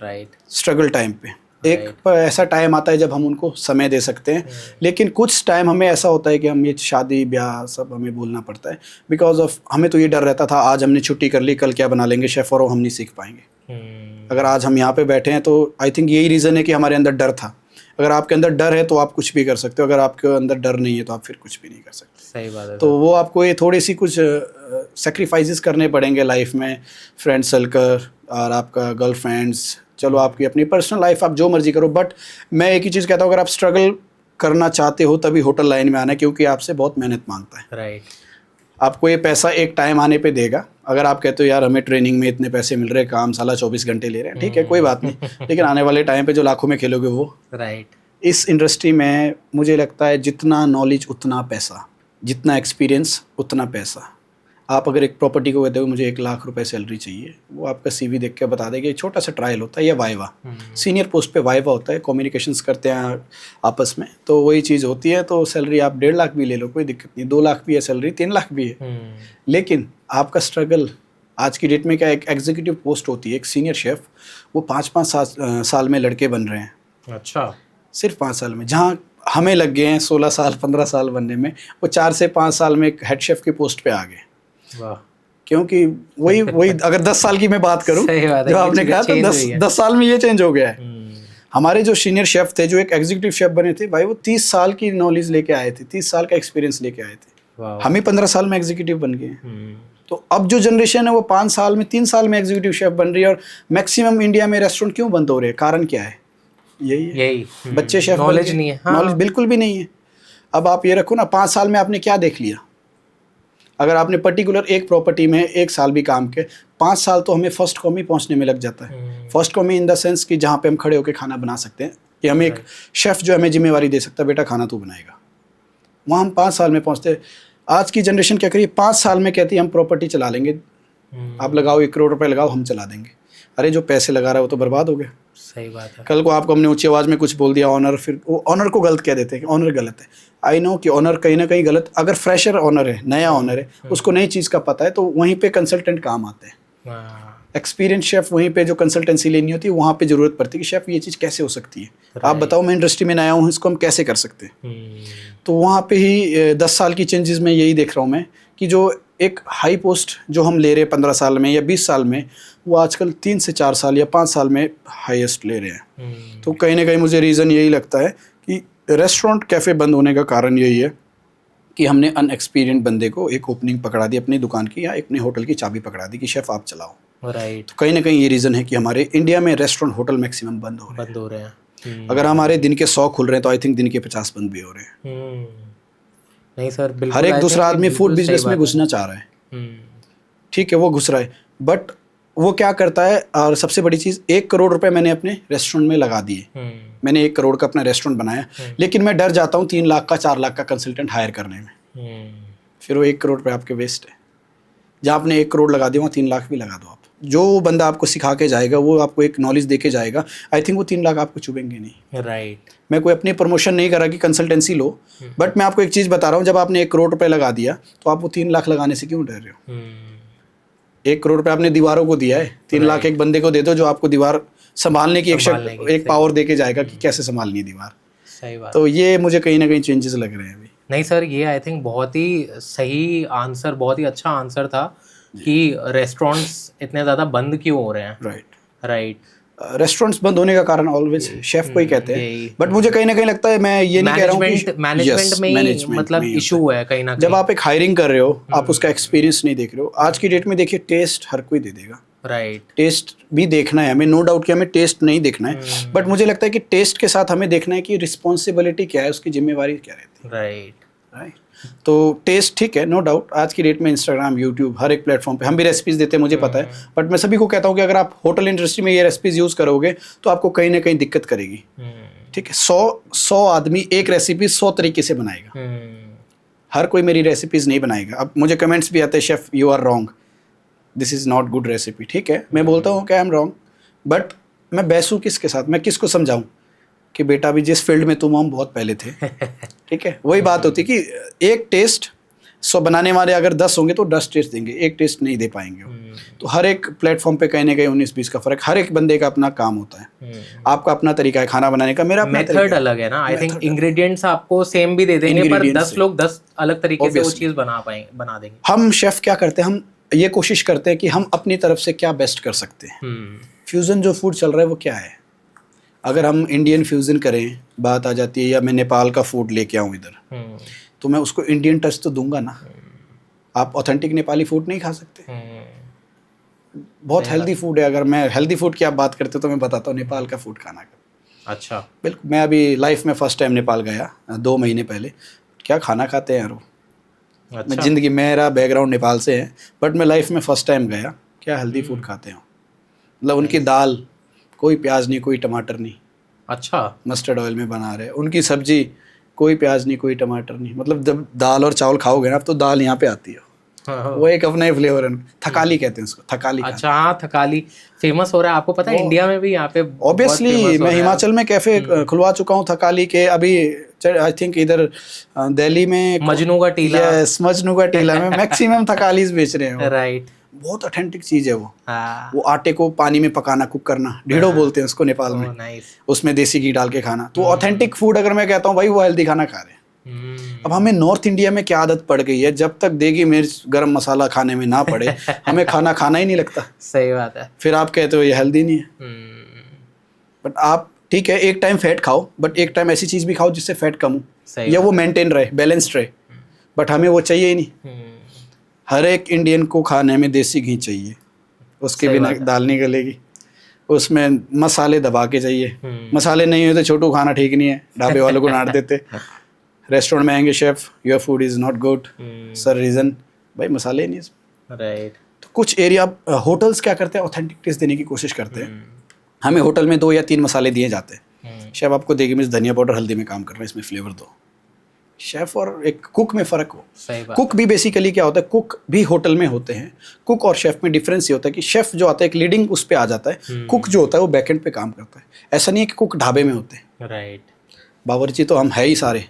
राइट। स्ट्रगल टाइम पे एक ऐसा टाइम आता है जब हम उनको समय दे सकते हैं, लेकिन कुछ टाइम हमें ऐसा होता है कि हम ये शादी ब्याह सब हमें भूलना पड़ता है। बिकॉज ऑफ हमें तो ये डर रहता था, आज हमने छुट्टी कर ली, कल क्या बना लेंगे शेफ़, और हम नहीं सीख पाएंगे। अगर आज हम यहाँ पे बैठे हैं तो आई थिंक यही रीज़न है कि हमारे अंदर डर था। अगर आपके अंदर डर है तो आप कुछ भी कर सकते हो, अगर आपके अंदर डर नहीं है तो आप फिर कुछ भी नहीं कर सकते। सही बात है। तो वो आपको ये थोड़ी सी कुछ सेक्रीफाइसेस करने पड़ेंगे लाइफ में, फ्रेंड सर्कल और आपका गर्लफ्रेंड्स, चलो आपकी अपनी पर्सनल लाइफ, आप जो मर्जी करो। बट मैं एक ही चीज़ कहता हूँ, अगर आप स्ट्रगल करना चाहते हो तभी होटल लाइन में आना है, क्योंकि आपसे बहुत मेहनत मांगता है। राइट। आपको ये पैसा एक टाइम आने पे देगा। अगर आप कहते हो यार हमें ट्रेनिंग में इतने पैसे मिल रहे हैं, काम साला 24 घंटे ले रहे हैं, ठीक है कोई बात नहीं, लेकिन आने वाले टाइम पे जो लाखों में खेलोगे वो। राइट। इस इंडस्ट्री में मुझे लगता है जितना नॉलेज उतना पैसा, जितना एक्सपीरियंस उतना पैसा। आप अगर एक प्रॉपर्टी को कहते हो मुझे 1 लाख रुपए सैलरी चाहिए, वो आपका CV देख के बता देगा। एक छोटा सा ट्रायल होता है या वाइवा, सीनियर पोस्ट पे वाइवा होता है, कम्युनिकेशंस करते हैं आपस में, तो वही चीज़ होती है। तो सैलरी आप 1.5 लाख भी ले लो कोई दिक्कत नहीं, 2 लाख भी है सैलरी, 3 लाख भी है। लेकिन आपका स्ट्रगल आज की डेट में क्या, एक एग्जीक्यूटिव पोस्ट होती है, एक सीनियर शेफ़, वो 5-5 साल में लड़के बन रहे हैं। अच्छा। सिर्फ 5 साल में, जहाँ हमें लग गए हैं 16 साल 15 साल बनने में, वो 4 से 5 साल में एक हेड शेफ़ की पोस्ट पे आ गए। वाह। क्योंकि वही अगर 10 साल की मैं बात करूं, जो आपने कहा तो 10 साल में ये चेंज हो गया है। हमारे जो सीनियर शेफ थे, जो एक एग्जीक्यूटिव शेफ बने थे भाई, वो 30 साल की नॉलेज लेके आए थे, 30 साल का एक्सपीरियंस लेके आए थे। हम ही 15 साल में एग्जीक्यूटिव बन गए। तो अब जो जनरेशन है वो 5 साल में 3 साल में एग्जीक्यूटिव शेफ बन रही है। और मैक्सिमम इंडिया में रेस्टोरेंट क्यों बंद हो रहे हैं, कारण क्या है? यही बच्चे शेफ, नॉलेज नहीं है। नॉलेज बिल्कुल भी नहीं है। अब आप ये रखो ना, 5 साल में आपने क्या देख लिया? अगर आपने पर्टिकुलर एक प्रॉपर्टी में 1 साल भी काम किया, 5 साल तो हमें फर्स्ट कॉम ही पहुंचने में लग जाता है। First com in the sense कि जहाँ पे हम खड़े होकर खाना बना सकते हैं, कि हमें एक शेफ़ जो हमें जिम्मेवारी दे सकता है, बेटा खाना तू बनाएगा, वहाँ हम 5 साल में पहुँचते। आज की जनरेशन क्या करिए, 5 साल में कहती है हम प्रॉपर्टी चला लेंगे, आप लगाओ 1 करोड़ रुपये लगाओ, हम चला देंगे। अरे जो पैसे लगा रहा है वो तो बर्बाद हो गया। सही बात है। कल को आपको हमने ऊंची आवाज़ में कुछ बोल दिया ऑनर, फिर वो ऑनर को गलत कह देते हैं कि ऑनर गलत है। आई नो कि ऑनर कहीं ना कहीं गलत, अगर फ्रेशर ऑनर है, नया ऑनर है, उसको नई चीज़ का पता है, तो वहीं पे कंसल्टेंट काम आते हैं। एक्सपीरियंस शेफ़ वहीं पे जो कंसल्टेंसी लेनी होती है, वहाँ पे ज़रूरत पड़ती है कि शेफ़ ये चीज़ कैसे हो सकती है, आप बताओ, मैं इंडस्ट्री में नया हूँ, इसको हम कैसे कर सकते हैं। तो वहाँ पे ही 10 साल की चेंजेस में यही देख रहा हूँ मैं, कि जो एक हाई पोस्ट जो हम ले रहे हैं 15 साल में या 20 साल में, वो आजकल 3 से 4 साल या 5 साल में हाईएस्ट ले रहे हैं। तो कहीं ना कहीं मुझे रीज़न यही लगता है कि रेस्टोरेंट कैफ़े बंद होने का कारण यही है कि हमने अनएक्सपीरियंस बंदे को एक ओपनिंग पकड़ा दी अपनी दुकान की, या अपने होटल की चाबी पकड़ा दी कि शेफ़ आप चलाओ। राइट। तो कहीं ना कहीं ये रीज़न है कि हमारे इंडिया में रेस्टोरेंट होटल मैक्सिमम बंद हो रहे हैं। अगर हमारे दिन के 100 खुल रहे हैं तो आई थिंक दिन के 50 बंद भी हो रहे हैं। नहीं सर, बिल्कुल। हर एक दूसरा आदमी फूड बिजनेस में घुसना चाह रहा है, ठीक है, वो घुस रहा है, बट वो क्या करता है, और सबसे बड़ी चीज़, 1 करोड़ रुपए मैंने अपने रेस्टोरेंट में लगा दिए, मैंने 1 करोड़ का अपना रेस्टोरेंट बनाया, लेकिन मैं डर जाता हूँ 3 लाख का 4 लाख का कंसल्टेंट हायर करने में, फिर वो 1 करोड़ रुपए आपके वेस्ट है। जहाँ आपने 1 करोड़ लगा दिया वहाँ 3 लाख भी लगा दो आप। जो बंदा आपको सिखा के जाएगा, वो आपको एक नॉलेज दे के जाएगा, आई थिंक वो 3 लाख आपको चुभेंगे नहीं। राइट। मैं कोई अपनी प्रमोशन नहीं कर रहा कि कंसल्टेंसी लो, बट मैं आपको एक चीज़ बता रहा हूँ, जब आपने 1 करोड़ रुपए लगा दिया तो आप वो 3 लाख लगाने से क्यों डर रहे हो? 1 करोड़ रुपए आपने दीवारों को दिया है, 3 लाख एक बंदे को दे दो जो आपको दीवार संभालने की एक पावर दे के जाएगा कि कैसे संभालनी है दीवार। सही बात। तो ये मुझे कहीं ना कहीं चेंजेस लग रहे हैं अभी। नहीं सर, ये आई थिंक बहुत ही सही आंसर, बहुत ही अच्छा आंसर था कि रेस्टोरेंट्स इतने ज़्यादा बंद क्यों हो रहे हैं। राइट। रेस्टोरेंट्स बंद होने का कारण ऑलवेज शेफ को ही कहते हैं, बट मुझे कहीं ना कहीं लगता है, मैं ये नहीं कह रहा हूँ कि मैनेजमेंट में मतलब इशू है कहीं ना कहीं। जब आप एक हायरिंग कर रहे हो, आप उसका एक्सपीरियंस नहीं देख रहे हो। आज की डेट में देखिए, टेस्ट हर कोई दे देगा। राइट। टेस्ट भी देखना है हमें, नो डाउट कि हमें टेस्ट नहीं देखना है, बट मुझे लगता है कि टेस्ट के साथ हमें देखना है कि रिस्पॉन्सिबिलिटी क्या है, उसकी जिम्मेवारी क्या रहती है। राइट। तो टेस्ट ठीक है, नो डाउट, आज की डेट में इंस्टाग्राम, यूट्यूब, हर एक प्लेटफॉर्म पे हम भी रेसिपीज़ देते हैं, मुझे पता है, बट मैं सभी को कहता हूँ कि अगर आप होटल इंडस्ट्री में ये रेसिपीज़ यूज़ करोगे तो आपको कहीं ना कहीं दिक्कत करेगी। ठीक है, 100 आदमी एक रेसिपी 100 तरीके से बनाएगा, हर कोई मेरी रेसिपीज़ नहीं बनाएगा। अब मुझे कमेंट्स भी आते हैं, chef you are wrong, this is not good recipe. ठीक है, मैं बोलता हूँ कि आई एम रॉन्ग, बट मैं बहसूँ किसके साथ, मैं किसको समझाऊँ कि बेटा भी जिस फील्ड में तुम हम बहुत पहले थे। ठीक है, वही बात होती कि एक टेस्ट 100 बनाने वाले अगर 10 होंगे तो 10 टेस्ट देंगे, एक टेस्ट नहीं दे पाएंगे। तो हर एक प्लेटफॉर्म पे कहीं ना कहीं 19-20 का फर्क, हर एक बंदे का अपना काम होता है, आपका अपना तरीका है खाना बनाने का, मेरा अपना मेथड अलग है ना। आई थिंक इंग्रेडिएंट्स आपको सेम भी दे देंगे, पर 10 लोग 10 अलग तरीके से वो चीज़ बना देंगे। हम शेफ क्या करते हैं, हम ये कोशिश करते हैं कि हम अपनी तरफ से क्या बेस्ट कर सकते हैं। फ्यूज़न जो फूड चल रहा है वो क्या है, अगर हम इंडियन फ्यूज़न करें, बात आ जाती है, या मैं नेपाल का फूड लेके आऊँ इधर, तो मैं उसको इंडियन टच तो दूंगा ना। आप ऑथेंटिक नेपाली फूड नहीं खा सकते। बहुत हेल्दी फूड है, अगर मैं हेल्दी फूड की आप बात करते हो तो मैं बताता हूँ नेपाल का फूड खाना का। अच्छा। बिल्कुल, मैं अभी लाइफ में फर्स्ट टाइम नेपाल गया 2 महीने पहले। क्या खाना खाते हैं यार वो, मैं अच्छा। ज़िंदगी, मेरा बैकग्राउंड नेपाल से है, बट मैं लाइफ में फ़र्स्ट टाइम गया क्या हेल्दी फूड खाते हो। मतलब उनकी दाल कोई प्याज नहीं, कोई टमाटर नहीं, अच्छा। मस्टर्ड ऑयल में बना रहे हैं। उनकी सब्जी कोई प्याज नहीं, कोई टमाटर नहीं। मतलब जब दाल और चावल खाओगे ना, अब तो दाल यहाँ पे आती है, हाँ, वो एक अपना ही फ्लेवर है। थकाली कहते हैं उसको, थकाली खाना। अच्छा। हाँ, थकाली फेमस हो रहा है, आपको पता है वो इंडिया में भी यहाँ पे बहुत ऑब्वियसली फेमस हो मैं रहा है। हिमाचल में कैफ़े खुलवा चुका हूँ थकाली के। अभी आई थिंक इधर दिल्ली में मजनू का टीला। यस, मजनू का टीला में मैक्सिमम थकालीज बेच रहे हैं वो। राइट। बहुत ऑथेंटिक चीज़ है वो। हाँ। वो आटे को पानी में पकाना, कुक करना, ढीडो बोलते हैं उसको नेपाल में। Oh nice. उसमें देसी घी डाल के खाना, तो ऑथेंटिक फूड अगर मैं कहता हूँ भाई, वो हेल्दी खाना खा रहे हैं। अब हमें नॉर्थ इंडिया में क्या आदत पड़ गई है, जब तक देगी मिर्च गरम मसाला खाने में ना पड़े, हमें खाना खाना ही नहीं लगता। सही बात है। फिर आप कहते हो ये हेल्दी नहीं है। बट आप ठीक है, एक टाइम फैट खाओ, बट एक टाइम ऐसी चीज़ भी खाओ जिससे फैट कम हो, सही या वो मेंटेन रहे, बैलेंस्ड रहे। बट हमें वो चाहिए ही नहीं। हर एक इंडियन को खाने में देसी घी चाहिए, उसके सही बिना बात है। दाल नहीं गलेगी। उसमें मसाले दबा के चाहिए। मसाले नहीं हो तो छोटू खाना ठीक नहीं है, ढाबे वालों को डांट देते। रेस्टोरेंट में आएंगे, chef your food is not good sir, reason भाई मसाले ही नहीं इसमें। राइट। तो कुछ एरिया होटल्स क्या करते हैं, ऑथेंटिक टेस्ट देने की कोशिश करते हैं। हमें होटल में 2 या 3 मसाले दिए जाते हैं। शेफ आपको देगी मिर्च, धनिया पाउडर, हल्दी में काम कर रहा है, इसमें फ्लेवर दो। शेफ और एक कुक में फ़र्क हो। सही बात। कुक भी बेसिकली क्या होता है, कुक भी होटल में होते हैं। कुक और शेफ में डिफरेंस ये होता है कि शेफ जो आता है एक लीडिंग उस पे आ जाता है, कुक जो होता है वो बैकएंड पे काम करता है। ऐसा नहीं है कि कुक ढाबे में होते हैं। राइट। बावर्ची तो हम है ही सारे।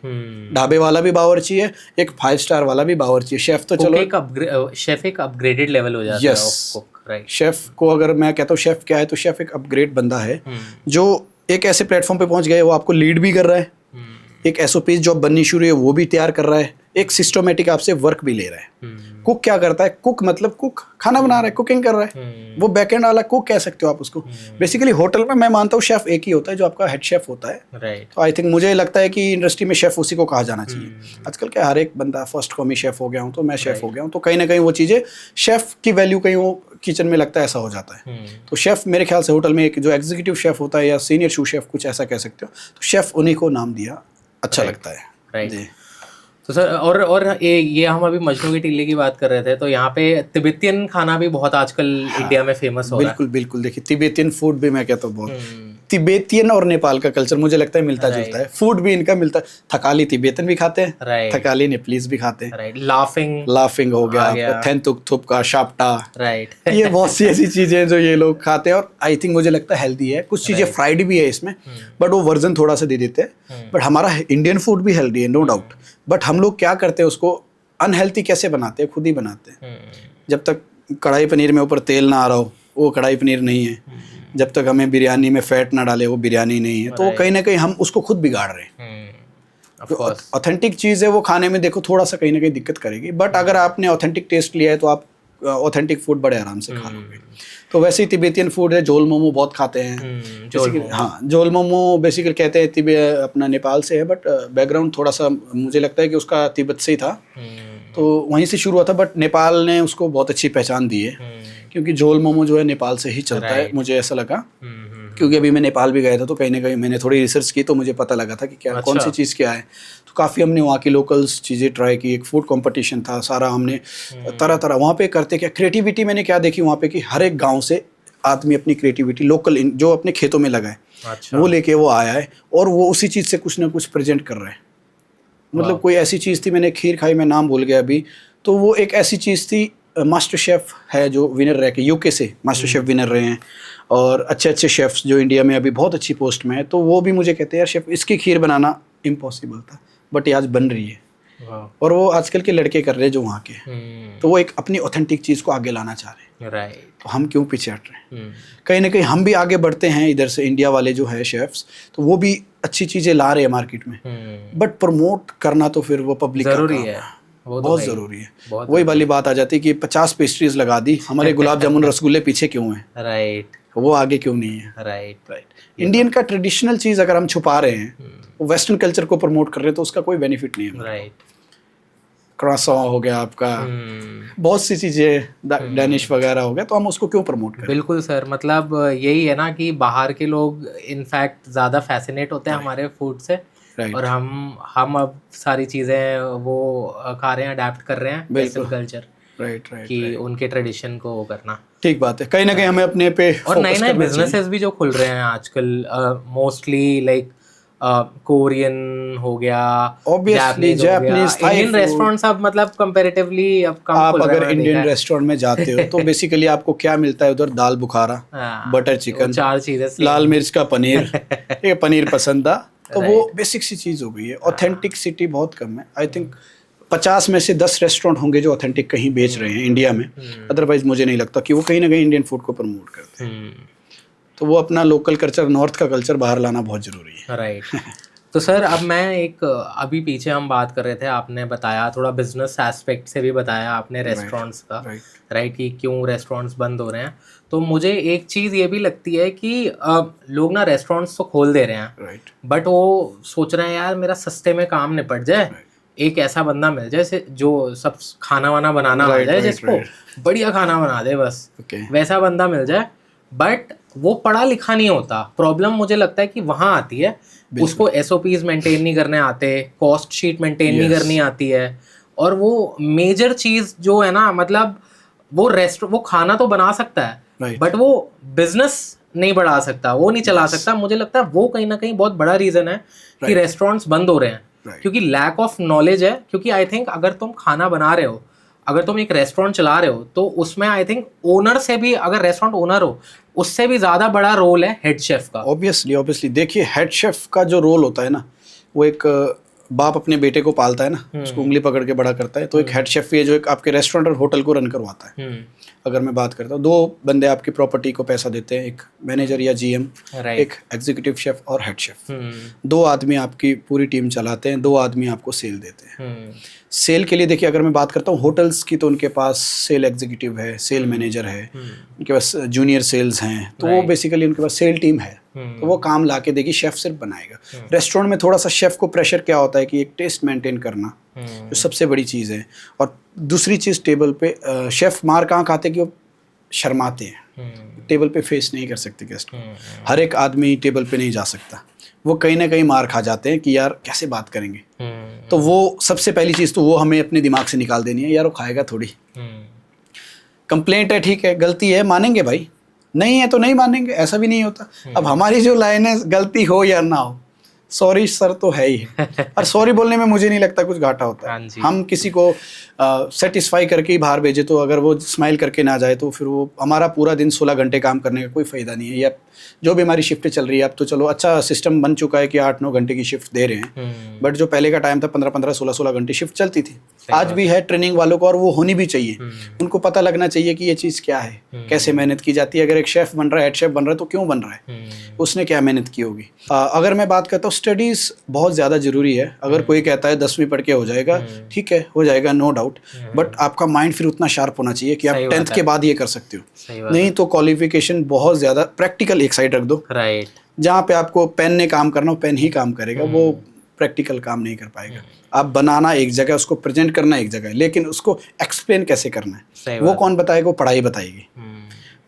ढाबे वाला भी बावर्ची है, एक 5 स्टार वाला भी बावर्ची है। शेफ तो चलो शेफ एक अपग्रेडेड लेवल हो जाता है yes, of cook. Right. Chef को अगर मैं कहता हूँ शेफ क्या है, तो शेफ एक अपग्रेड बंदा है जो एक ऐसे प्लेटफॉर्म पे पहुंच गया है, वो आपको लीड भी कर रहा है, एक एसओपी जो बननी शुरू है वो भी तैयार कर रहा है, एक सिस्टमेटिक आपसे वर्क भी ले रहा है। कुक क्या करता है, कुक मतलब कुक खाना बना रहा है, कुकिंग कर रहा है, वो बैकएंड वाला कुक कह सकते हो आप उसको। बेसिकली होटल में मैं मानता हूँ शेफ एक ही होता है, जो आपका हेड शेफ होता है। राइट। तो आई थिंक मुझे लगता है कि इंडस्ट्री में शेफ उसी को कहा जाना चाहिए। आजकल क्या हर एक बंदा फर्स्ट को मैं शेफ हो गया हूँ, तो मैं शेफ हो गया हूँ, तो कहीं ना कहीं वो चीज़ें शेफ की वैल्यू कहीं वो किचन में लगता है, ऐसा हो जाता है। तो शेफ मेरे ख्याल से होटल में एक जो एग्जीक्यूटिव शेफ होता है या सीनियर शू शेफ, कुछ ऐसा कह सकते हो, तो शेफ उन्हीं को नाम दिया अच्छा लगता है। राइट। तो सर और ये हम अभी मजनू के टीले की बात कर रहे थे, तो यहाँ पे तिब्बतियन खाना भी बहुत आजकल इंडिया में फेमस हो रहा है। बिल्कुल बिल्कुल, देखिए तिब्बतियन फूड भी मैं कहता हूँ बहुत, तिब्बतियन और नेपाल का कल्चर मुझे लगता है मिलता जुलता है। फूड भी इनका मिलता है। थकाली तिब्बतियन भी खाते हैं, राइट। थकाली नेपालीज भी खाते हैं। राइट। लाफिंग हो गया, थेंतुक थुप का शाप्टा, राइट। ये बहुत सी ऐसी चीजें जो ये लोग खाते हैं, और आई थिंक मुझे लगता है हेल्दी है। कुछ चीजें फ्राइड भी है इसमें, बट वो वर्जन थोड़ा सा दे देते हैं। बट हमारा इंडियन फूड भी हेल्दी है, नो डाउट। बट हम लोग क्या करते हैं, उसको अनहेल्दी कैसे बनाते हैं, खुद ही बनाते हैं। जब तक कढ़ाई पनीर में ऊपर तेल ना आ रहा हो, वो कढ़ाई पनीर नहीं है। जब तक हमें बिरयानी में फैट ना डाले, वो बिरयानी नहीं है। तो कहीं ना कहीं हम उसको खुद बिगाड़ रहे हैं। जो ऑथेंटिक चीज़ है वो खाने में देखो थोड़ा सा कहीं ना कहीं दिक्कत करेगी, बट अगर आपने ऑथेंटिक टेस्ट लिया है तो आप ऑथेंटिक फूड बड़े आराम से खा लोगे। तो वैसे ही तिब्बतियन फूड है, झोल मोमो बहुत खाते हैं। हाँ, झोल मोमो बेसिकली कहते हैं अपना नेपाल से है, बट बैकग्राउंड थोड़ा सा मुझे लगता है कि उसका तिब्बत से ही था, तो वहीं से शुरू हुआ था। बट नेपाल ने उसको बहुत अच्छी पहचान दी है, क्योंकि झोल मोमो जो है नेपाल से ही चलता है, मुझे ऐसा लगा। क्योंकि अभी मैं नेपाल भी गया था, तो कहीं ना कहीं मैंने थोड़ी रिसर्च की, तो मुझे पता लगा था कि क्या कौन सी चीज़ क्या है। तो काफ़ी हमने वहाँ की लोकल्स चीज़ें ट्राई की। एक फूड कंपटीशन था सारा, हमने तरह तरह वहाँ पे करते क्या क्रिएटिविटी मैंने क्या देखी वहाँ पे, कि हर एक गाँव से आदमी अपनी क्रिएटिविटी लोकल जो अपने खेतों में लगाए, वो लेके वो आया है, और वो उसी चीज़ से कुछ ना कुछ प्रेजेंट कर रहे हैं। मतलब कोई ऐसी चीज़ थी, मैंने खीर खाई, मैं नाम भूल गया अभी, तो वो एक ऐसी चीज़ थी। मास्टर शेफ़ है जो विनर रह के यूके से मास्टर शेफ़ विनर रहे हैं, और अच्छे अच्छे शेफ़्स जो इंडिया में अभी बहुत अच्छी पोस्ट में है, तो वो भी मुझे कहते हैं यार शेफ़ इसकी खीर बनाना इम्पॉसिबल था, बट ये आज बन रही है। और वो आजकल के लड़के कर रहे हैं जो वहाँ के, तो वो एक अपनी ऑथेंटिक चीज़ को आगे लाना चाह रहे हैं। राइट। तो हम क्यों पीछे हट रहे हैं? कहीं ना कहीं हम भी आगे बढ़ते हैं इधर से, इंडिया वाले जो है शेफ्स, तो वो भी अच्छी चीज़ें ला रहे हैं मार्केट में, बट प्रमोट करना तो फिर वो पब्लिक ज़रूरी है, बहुत ज़रूरी है। वही वाली बात आ जाती है कि 50 पेस्ट्रीज लगा दी, हमारे गुलाब जामुन रसगुल्ले पीछे क्यों हैं? राइट। वो आगे क्यों नहीं है? राइट। इंडियन का ट्रेडिशनल चीज़ अगर हम छुपा रहे हैं, वेस्टर्न कल्चर को प्रमोट कर रहे हैं, तो उसका कोई बेनिफिट नहीं है। राइट। क्रॉसॉ हो गया आपका, बहुत सी चीज़ें डैनिश वगैरह हो गया, तो हम उसको क्यों प्रमोट करें? बिल्कुल सर, मतलब यही है ना कि बाहर के लोग इनफैक्ट ज़्यादा फैसिनेट होते हैं हमारे फूड से, Right. और हम अब सारी चीज़ें वो खा रहे हैं, अडेप्ट कर रहे हैं वेस्टर्न कल्चर राइट राइट कि उनके ट्रेडिशन को वो करना। ठीक बात है, कहीं ना कहीं हमें अपने पे और नए फोकस नए करना चाहिए। बिजनेसेस भी जो खुल रहे हैं आजकल, मोस्टली लाइक कोरियन हो गया, Obviously, जापानीज हो गया, Japanese, Thai Indian food। Restaurants अब मतलब कंपैरेटिवली अब कम आप खुल रहे हैं, अगर मैंने इंडियन देखा है। रेस्टोरेंट में जाते हो तो बेसिकली आपको क्या मिलता है उधर? दाल बुखारा, हाँ, बटर वो चिकन, 4 चीजें same। लाल मिर्च का पनीर। ठीक है, पनीर पसंद था तो वो Right। बेसिक सी चीज़ हो गई है। ऑथेंटिसिटी बहुत कम है। आई थिंक 50 में से 10 रेस्टोरेंट होंगे जो ऑथेंटिक कहीं बेच रहे हैं इंडिया में। अदरवाइज मुझे नहीं लगता कि वो कहीं ना कहीं इंडियन फूड को प्रमोट करते हैं। तो वो अपना लोकल कल्चर, नॉर्थ का कल्चर बाहर लाना बहुत ज़रूरी है। राइट। तो सर अब मैं एक, अभी पीछे हम बात कर रहे थे, आपने बताया थोड़ा बिजनेस एस्पेक्ट से भी बताया आपने रेस्टोरेंट्स का, राइट, कि क्यों रेस्टोरेंट्स बंद हो रहे हैं। तो मुझे एक चीज़ ये भी लगती है कि लोग ना रेस्टोरेंट्स तो खोल दे रहे हैं, बट वो सोच रहे हैं यार मेरा सस्ते में काम निपट जाए, एक ऐसा बंदा मिल जाए जो सब खाना वाना बनाना आ जाए, जिसको बढ़िया खाना बना दे, बस वैसा बंदा मिल जाए। बट वो पढ़ा लिखा नहीं होता। प्रॉब्लम मुझे लगता है कि वहाँ आती है, उसको SOPs मेंटेन नहीं करने आते, कॉस्ट शीट मेंटेन नहीं करनी आती है, और वो मेजर चीज़ जो है ना, मतलब वो खाना तो बना सकता है बट वो बिजनेस नहीं बढ़ा सकता, वो नहीं चला सकता। मुझे लगता है वो कहीं ना कहीं बहुत बड़ा रीज़न है कि रेस्टोरेंट्स बंद हो रहे हैं, क्योंकि लैक ऑफ नॉलेज है। क्योंकि आई थिंक अगर तुम खाना बना रहे हो, अगर तुम एक रेस्टोरेंट चला रहे हो, तो उसमें आई थिंक ओनर से भी, अगर रेस्टोरेंट ओनर हो, उससे भी ज़्यादा बड़ा रोल है हेड शेफ का। ऑब्वियसली देखिए, हेड शेफ का जो रोल होता है ना, वो एक बाप अपने बेटे को पालता है ना, उसको उंगली पकड़ के बड़ा करता है। तो एक हेड शेफ ये जो एक आपके रेस्टोरेंट और होटल को रन करवाता है। अगर मैं बात करता हूँ, 2 बंदे आपकी प्रॉपर्टी को पैसा देते हैं, एक मैनेजर या GM, एक एग्जीक्यूटिव शेफ और हेड शेफ। 2 आदमी आपकी पूरी टीम चलाते हैं, 2 आदमी आपको सेल देते हैं। सेल के लिए देखिए, अगर मैं बात करता हूँ होटल्स की, तो उनके पास सेल एग्जीक्यूटिव है, सेल मैनेजर है, उनके पास जूनियर सेल्स हैं, तो वो बेसिकली उनके पास सेल टीम है। तो वो काम ला के देगी, शेफ सिर्फ बनाएगा। रेस्टोरेंट में थोड़ा सा शेफ को प्रेशर क्या होता है कि एक टेस्ट मेंटेन करना, जो सबसे बड़ी चीज़ है। और दूसरी चीज़, टेबल पे शेफ मार कहाँ खाते कि वो शर्माते हैं, टेबल पे फेस नहीं कर सकते गेस्ट को। हर एक आदमी टेबल पे नहीं जा सकता, वो कहीं ना कहीं मार खा जाते हैं कि यार कैसे बात करेंगे। तो वो सबसे पहली चीज़ तो वो हमें अपने दिमाग से निकाल देनी है, यार वो खाएगा थोड़ी। कंप्लेंट है, ठीक है, गलती है, मानेंगे भाई, नहीं है तो नहीं मानेंगे, ऐसा भी नहीं होता। अब हमारी जो लाइन है, गलती हो या ना हो, सॉरी सर तो है ही। और सॉरी बोलने में मुझे नहीं लगता कुछ घाटा होता है। हम किसी को सेटिस्फाई करके ही बाहर भेजे, तो अगर वो स्माइल करके ना जाए तो फिर वो हमारा पूरा दिन 16 घंटे काम करने का कोई फ़ायदा नहीं है। या जो भी हमारी शिफ्ट चल रही है, अब तो चलो अच्छा सिस्टम बन चुका है कि 8-9 घंटे की शिफ्ट दे रहे हैं, बट जो पहले का टाइम था 15-15, 16-16 घंटे शिफ्ट चलती थी। आज भी है ट्रेनिंग वालों को, और वो होनी भी चाहिए। उनको पता लगना चाहिए कि ये चीज़ क्या है, कैसे मेहनत की जाती है। अगर एक शेफ़ बन रहा है, हेड शेफ़ बन रहा है, तो क्यों बन रहा है, उसने क्या मेहनत की होगी। अगर मैं बात करता हूँ, स्टडीज़ बहुत ज़्यादा ज़रूरी है। अगर कोई कहता है 10वीं पढ़ के हो जाएगा, ठीक है, हो जाएगा, नो डाउट, बट आपका माइंड फिर उतना शार्प होना चाहिए कि आप 10th के बाद ये कर सकते हो। नहीं तो क्वालिफिकेशन बहुत ज़्यादा, प्रैक्टिकल एक साइड रख दो। राइट, जहाँ पे आपको पेन ने काम करना हो, पेन ही काम करेगा, वो प्रैक्टिकल काम नहीं कर पाएगा। आप बनाना एक जगह, उसको प्रेजेंट करना एक जगह, लेकिन उसको एक्सप्लेन कैसे करना है वो कौन बताएगा, वो पढ़ाई बताएगी।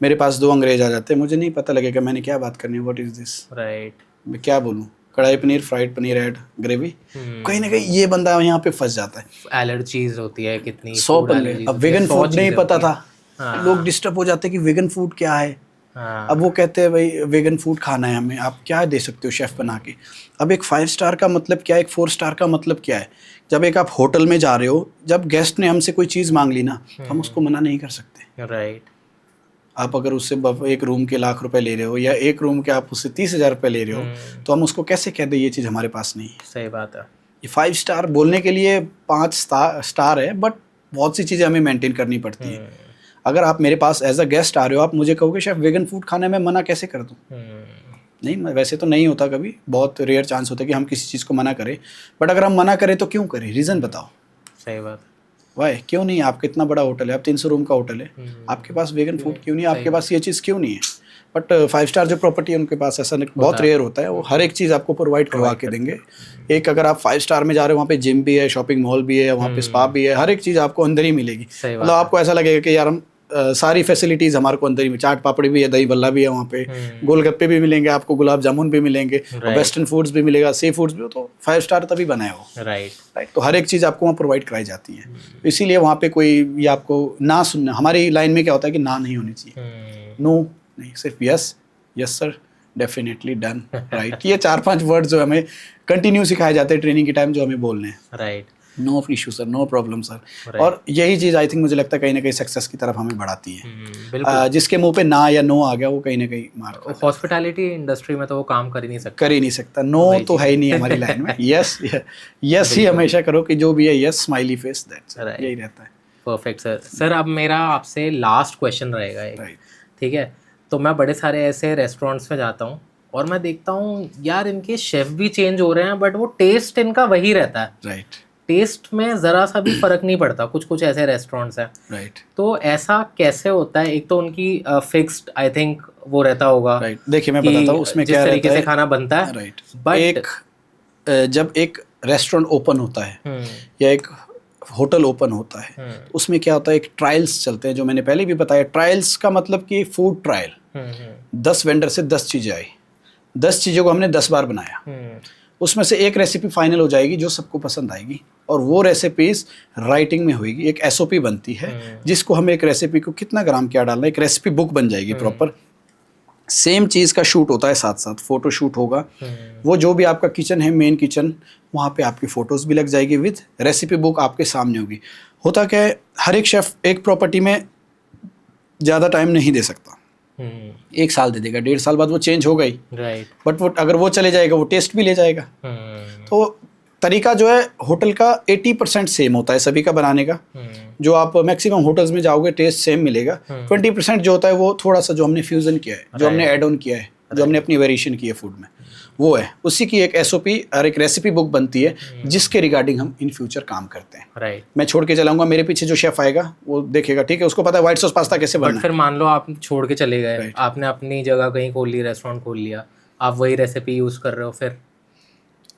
मेरे पास 2 अंग्रेज आ जाते हैं, मुझे नहीं पता लगेगा मैंने क्या बात करनी है, व्हाट इज दिस, राइट, मैं क्या बोलूँ, कढ़ाई paneer, fried paneer add gravy, कहीं ना कहीं ये बंदा यहाँ पे फंस जाता है। एलर्जीज होती है कितनी, 100 पल्ले। अब वेगन फूड नहीं पता था, लोग डिस्टर्ब हो जाते हैं कि वेगन फूड क्या है। अब वो कहते हैं भाई वेगन फूड खाना है हमें, आप क्या दे सकते हो शेफ़ बना के। अब एक 5 स्टार का मतलब क्या है, एक 4 स्टार का मतलब क्या है। जब एक आप होटल में जा रहे हो, जब गेस्ट ने हमसे कोई चीज़ मांग ली ना, हम उसको मना नहीं कर सकते। राइट, आप अगर उससे एक रूम के लाख रुपए ले रहे हो, या एक रूम के आप उससे 30,000 रुपये ले रहे हो, तो हम उसको कैसे कह दें ये चीज़ हमारे पास नहीं है। सही बात है। ये 5 स्टार बोलने के लिए 5 स्टार है, बट बहुत सी चीज़ें हमें मेंटेन करनी पड़ती है। अगर आप मेरे पास एज अ गेस्ट आ रहे हो, आप मुझे कहोगे शेफ वेगन फूड खाने में मना कैसे कर दूँ। नहीं, वैसे तो नहीं होता, कभी बहुत रेयर चांस होता है कि हम किसी चीज़ को मना करें, बट अगर हम मना करें तो क्यों करें, रीज़न बताओ। सही बात, वाई क्यों नहीं। आपका इतना बड़ा होटल है, आप 300 रूम का होटल है, आपके पास वेगन फूड क्यों नहीं, आपके पास ये चीज़ क्यों नहीं है। बट 5 स्टार जो प्रॉपर्टी है उनके पास ऐसा बहुत रेयर होता है, वो हर एक चीज़ आपको प्रोवाइड करवा के देंगे। एक अगर आप 5 स्टार में जा रहे हो, वहाँ पे जिम भी है, शॉपिंग मॉल भी है, वहाँ पे स्पा भी है, हर एक चीज़ आपको अंदर ही मिलेगी। मतलब आपको ऐसा लगेगा कि यार हम सारी फैसिलिटीज़ हमारे को अंदर ही में, चाट पापड़ी भी है, दही बल्ला भी है वहाँ पे, गोलगप्पे भी मिलेंगे आपको, गुलाब जामुन भी मिलेंगे, वेस्टर्न फूड्स भी मिलेगा, सी फूड्स भी, तो 5 स्टार तभी बना है वो। राइट। तो हर एक चीज़ आपको वहाँ प्रोवाइड कराई जाती है। इसीलिए वहाँ पे कोई ये आपको ना सुनना, हमारी लाइन में क्या होता है कि ना नहीं होनी चाहिए, नो नहीं, सिर्फ yes, yes sir, definitely, done, right. ये 4-5 वर्ड जो हमें कंटिन्यू सिखाए जाते हैं ट्रेनिंग के टाइम, जो हमें बोलने हैं। Right. No issue sir, no problem sir. और यही चीज़ आई थिंक मुझे लगता है कहीं ना कहीं सक्सेस की तरफ हमें बढ़ाती है। जिसके मुंह पे ना या नो आ गया, वो कहीं ना कहीं मार, हॉस्पिटैलिटी इंडस्ट्री में तो वो काम कर ही नहीं सकता, नो तो है ही नहीं हमारी लाइन में। यस, यस ही हमेशा करो कि जो भी है, यस, स्माइली फेस, दैट्स यही रहता है। Perfect sir. सर अब मेरा आपसे लास्ट क्वेश्चन रहेगा एक, ठीक है? तो मैं बड़े सारे ऐसे रेस्टोरेंट्स में जाता हूँ और मैं देखता हूँ यार इनके शेफ भी चेंज हो रहे हैं, बट वो टेस्ट इनका वही रहता है। राइट। टेस्ट में ज़रा सा भी फ़र्क नहीं पड़ता। कुछ ऐसे रेस्टोरेंट्स हैं। राइट। तो ऐसा कैसे होता है? एक तो उनकी फिक्स्ड आई थिंक वो रहता होगा। राइट। देखिए मैं बताता हूँ उसमें क्या रहता है, जिस तरीके से खाना बनता है। राइट। बट जब एक रेस्टोरेंट ओपन होता है या एक होटल ओपन होता है, तो उसमें क्या होता है, एक ट्रायल्स चलते हैं, जो मैंने पहले भी बताया। ट्रायल्स का मतलब कि फूड ट्रायल, 10 वेंडर से 10 चीज़ें आई, 10 चीज़ों को हमने 10 बार बनाया, उसमें से एक रेसिपी फाइनल हो जाएगी जो सबको पसंद आएगी, और वो रेसिपीज राइटिंग में होगी। एक एसओपी बनती है जिसको हम एक रेसिपी को कितना ग्राम क्या डालना है, एक रेसिपी बुक बन जाएगी प्रॉपर। सेम चीज़ का शूट होता है, साथ साथ फोटो शूट होगा। वो जो भी आपका किचन है, मेन किचन, वहाँ पे आपकी फ़ोटोज़ भी लग जाएगी, विद रेसिपी बुक आपके सामने होगी। होता क्या है, हर एक शेफ़ एक प्रॉपर्टी में ज़्यादा टाइम नहीं दे सकता। 1 साल दे देगा, 1.5 साल बाद वो चेंज हो गई। राइट। बट वो अगर वो चले जाएगा, वो टेस्ट भी ले जाएगा। तो तरीका जो है होटल का 80% सेम होता है सभी का बनाने का। जो आप मैक्सिमम होटल्स में जाओगे टेस्ट सेम मिलेगा। 20% जो होता है वो थोड़ा सा जो हमने फ्यूजन किया है, जो हमने ऐड ऑन किया है, जो हमने अपनी वेरिएशन की है फूड में, वो है। उसी की एक एसओपी और एक रेसिपी बुक बनती है जिसके रिगार्डिंग हम इन फ्यूचर काम करते हैं। राइट। मैं छोड़ के चलाऊंगा, मेरे पीछे जो शेफ आएगा वो देखेगा, ठीक है, उसको पता है व्हाइट सॉस पास्ता कैसे बनना है। फिर मान लो आप छोड़ के चले गए, आपने अपनी जगह कहीं खोल ली, रेस्टोरेंट खोल लिया, आप वही रेसिपी यूज कर रहे हो, फिर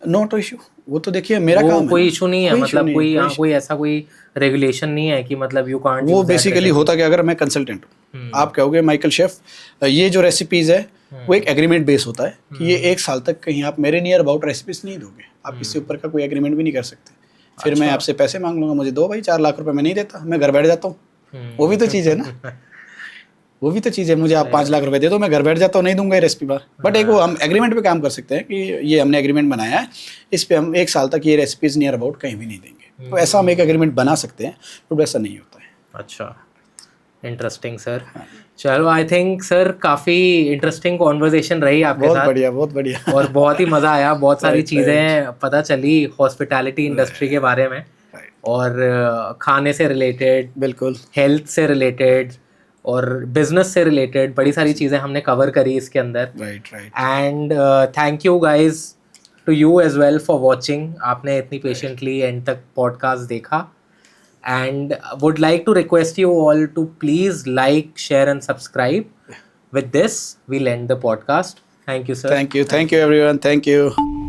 नॉट इशू। वो तो देखिए मेरा काम है, कोई इशू नहीं है, मतलब कोई ऐसा कोई रेगुलेशन नहीं है कि मतलब यू कांट। वो बेसिकली होता क्या, अगर मैं कंसल्टेंट हूँ, आप कहोगे माइकल शेफ ये जो रेसिपीज है वो एक एग्रीमेंट बेस होता है कि ये 1 साल तक कहीं आप मेरे नियर अबाउट रेसिपीज नहीं दोगे, आप इससे ऊपर का कोई एग्रीमेंट भी नहीं कर सकते। फिर मैं आपसे पैसे मांग लूंगा, मुझे दो भाई 4 लाख रुपए, मैं नहीं देता, मैं घर बैठ जाता हूँ। वो भी तो चीज़ है ना, वो भी तो चीज़ है। मुझे आप 5 लाख रुपए दे दो, मैं घर बैठ जाता हूँ, नहीं दूंगा ये रेसिपी बार। बट एक वो हम एग्रीमेंट पे काम कर सकते हैं कि ये हमने एग्रीमेंट बनाया है, इस पे हम 1 साल तक ये रेसिपीज नियर अबाउट कहीं भी नहीं देंगे। तो ऐसा हम एक एग्रीमेंट बना सकते हैं, बट वैसा नहीं होता है। अच्छा, इंटरेस्टिंग सर। चलो, आई थिंक सर काफ़ी इंटरेस्टिंग कॉन्वर्जेशन रही आपके साथ। बहुत बढ़िया और बहुत ही मज़ा आया। बहुत सारी चीज़ें पता चली हॉस्पिटैलिटी इंडस्ट्री के बारे में, और खाने से रिलेटेड, बिल्कुल हेल्थ से रिलेटेड और बिजनेस से रिलेटेड बड़ी सारी चीज़ें हमने कवर करी इसके अंदर। Right. And thank you guys to you as well for watching. आपने इतनी पेशेंटली एंड तक पॉडकास्ट देखा, and would like to request you all to please like, share and subscribe. With this, we'll end the podcast. Thank you, sir. Thank you everyone. Thank you.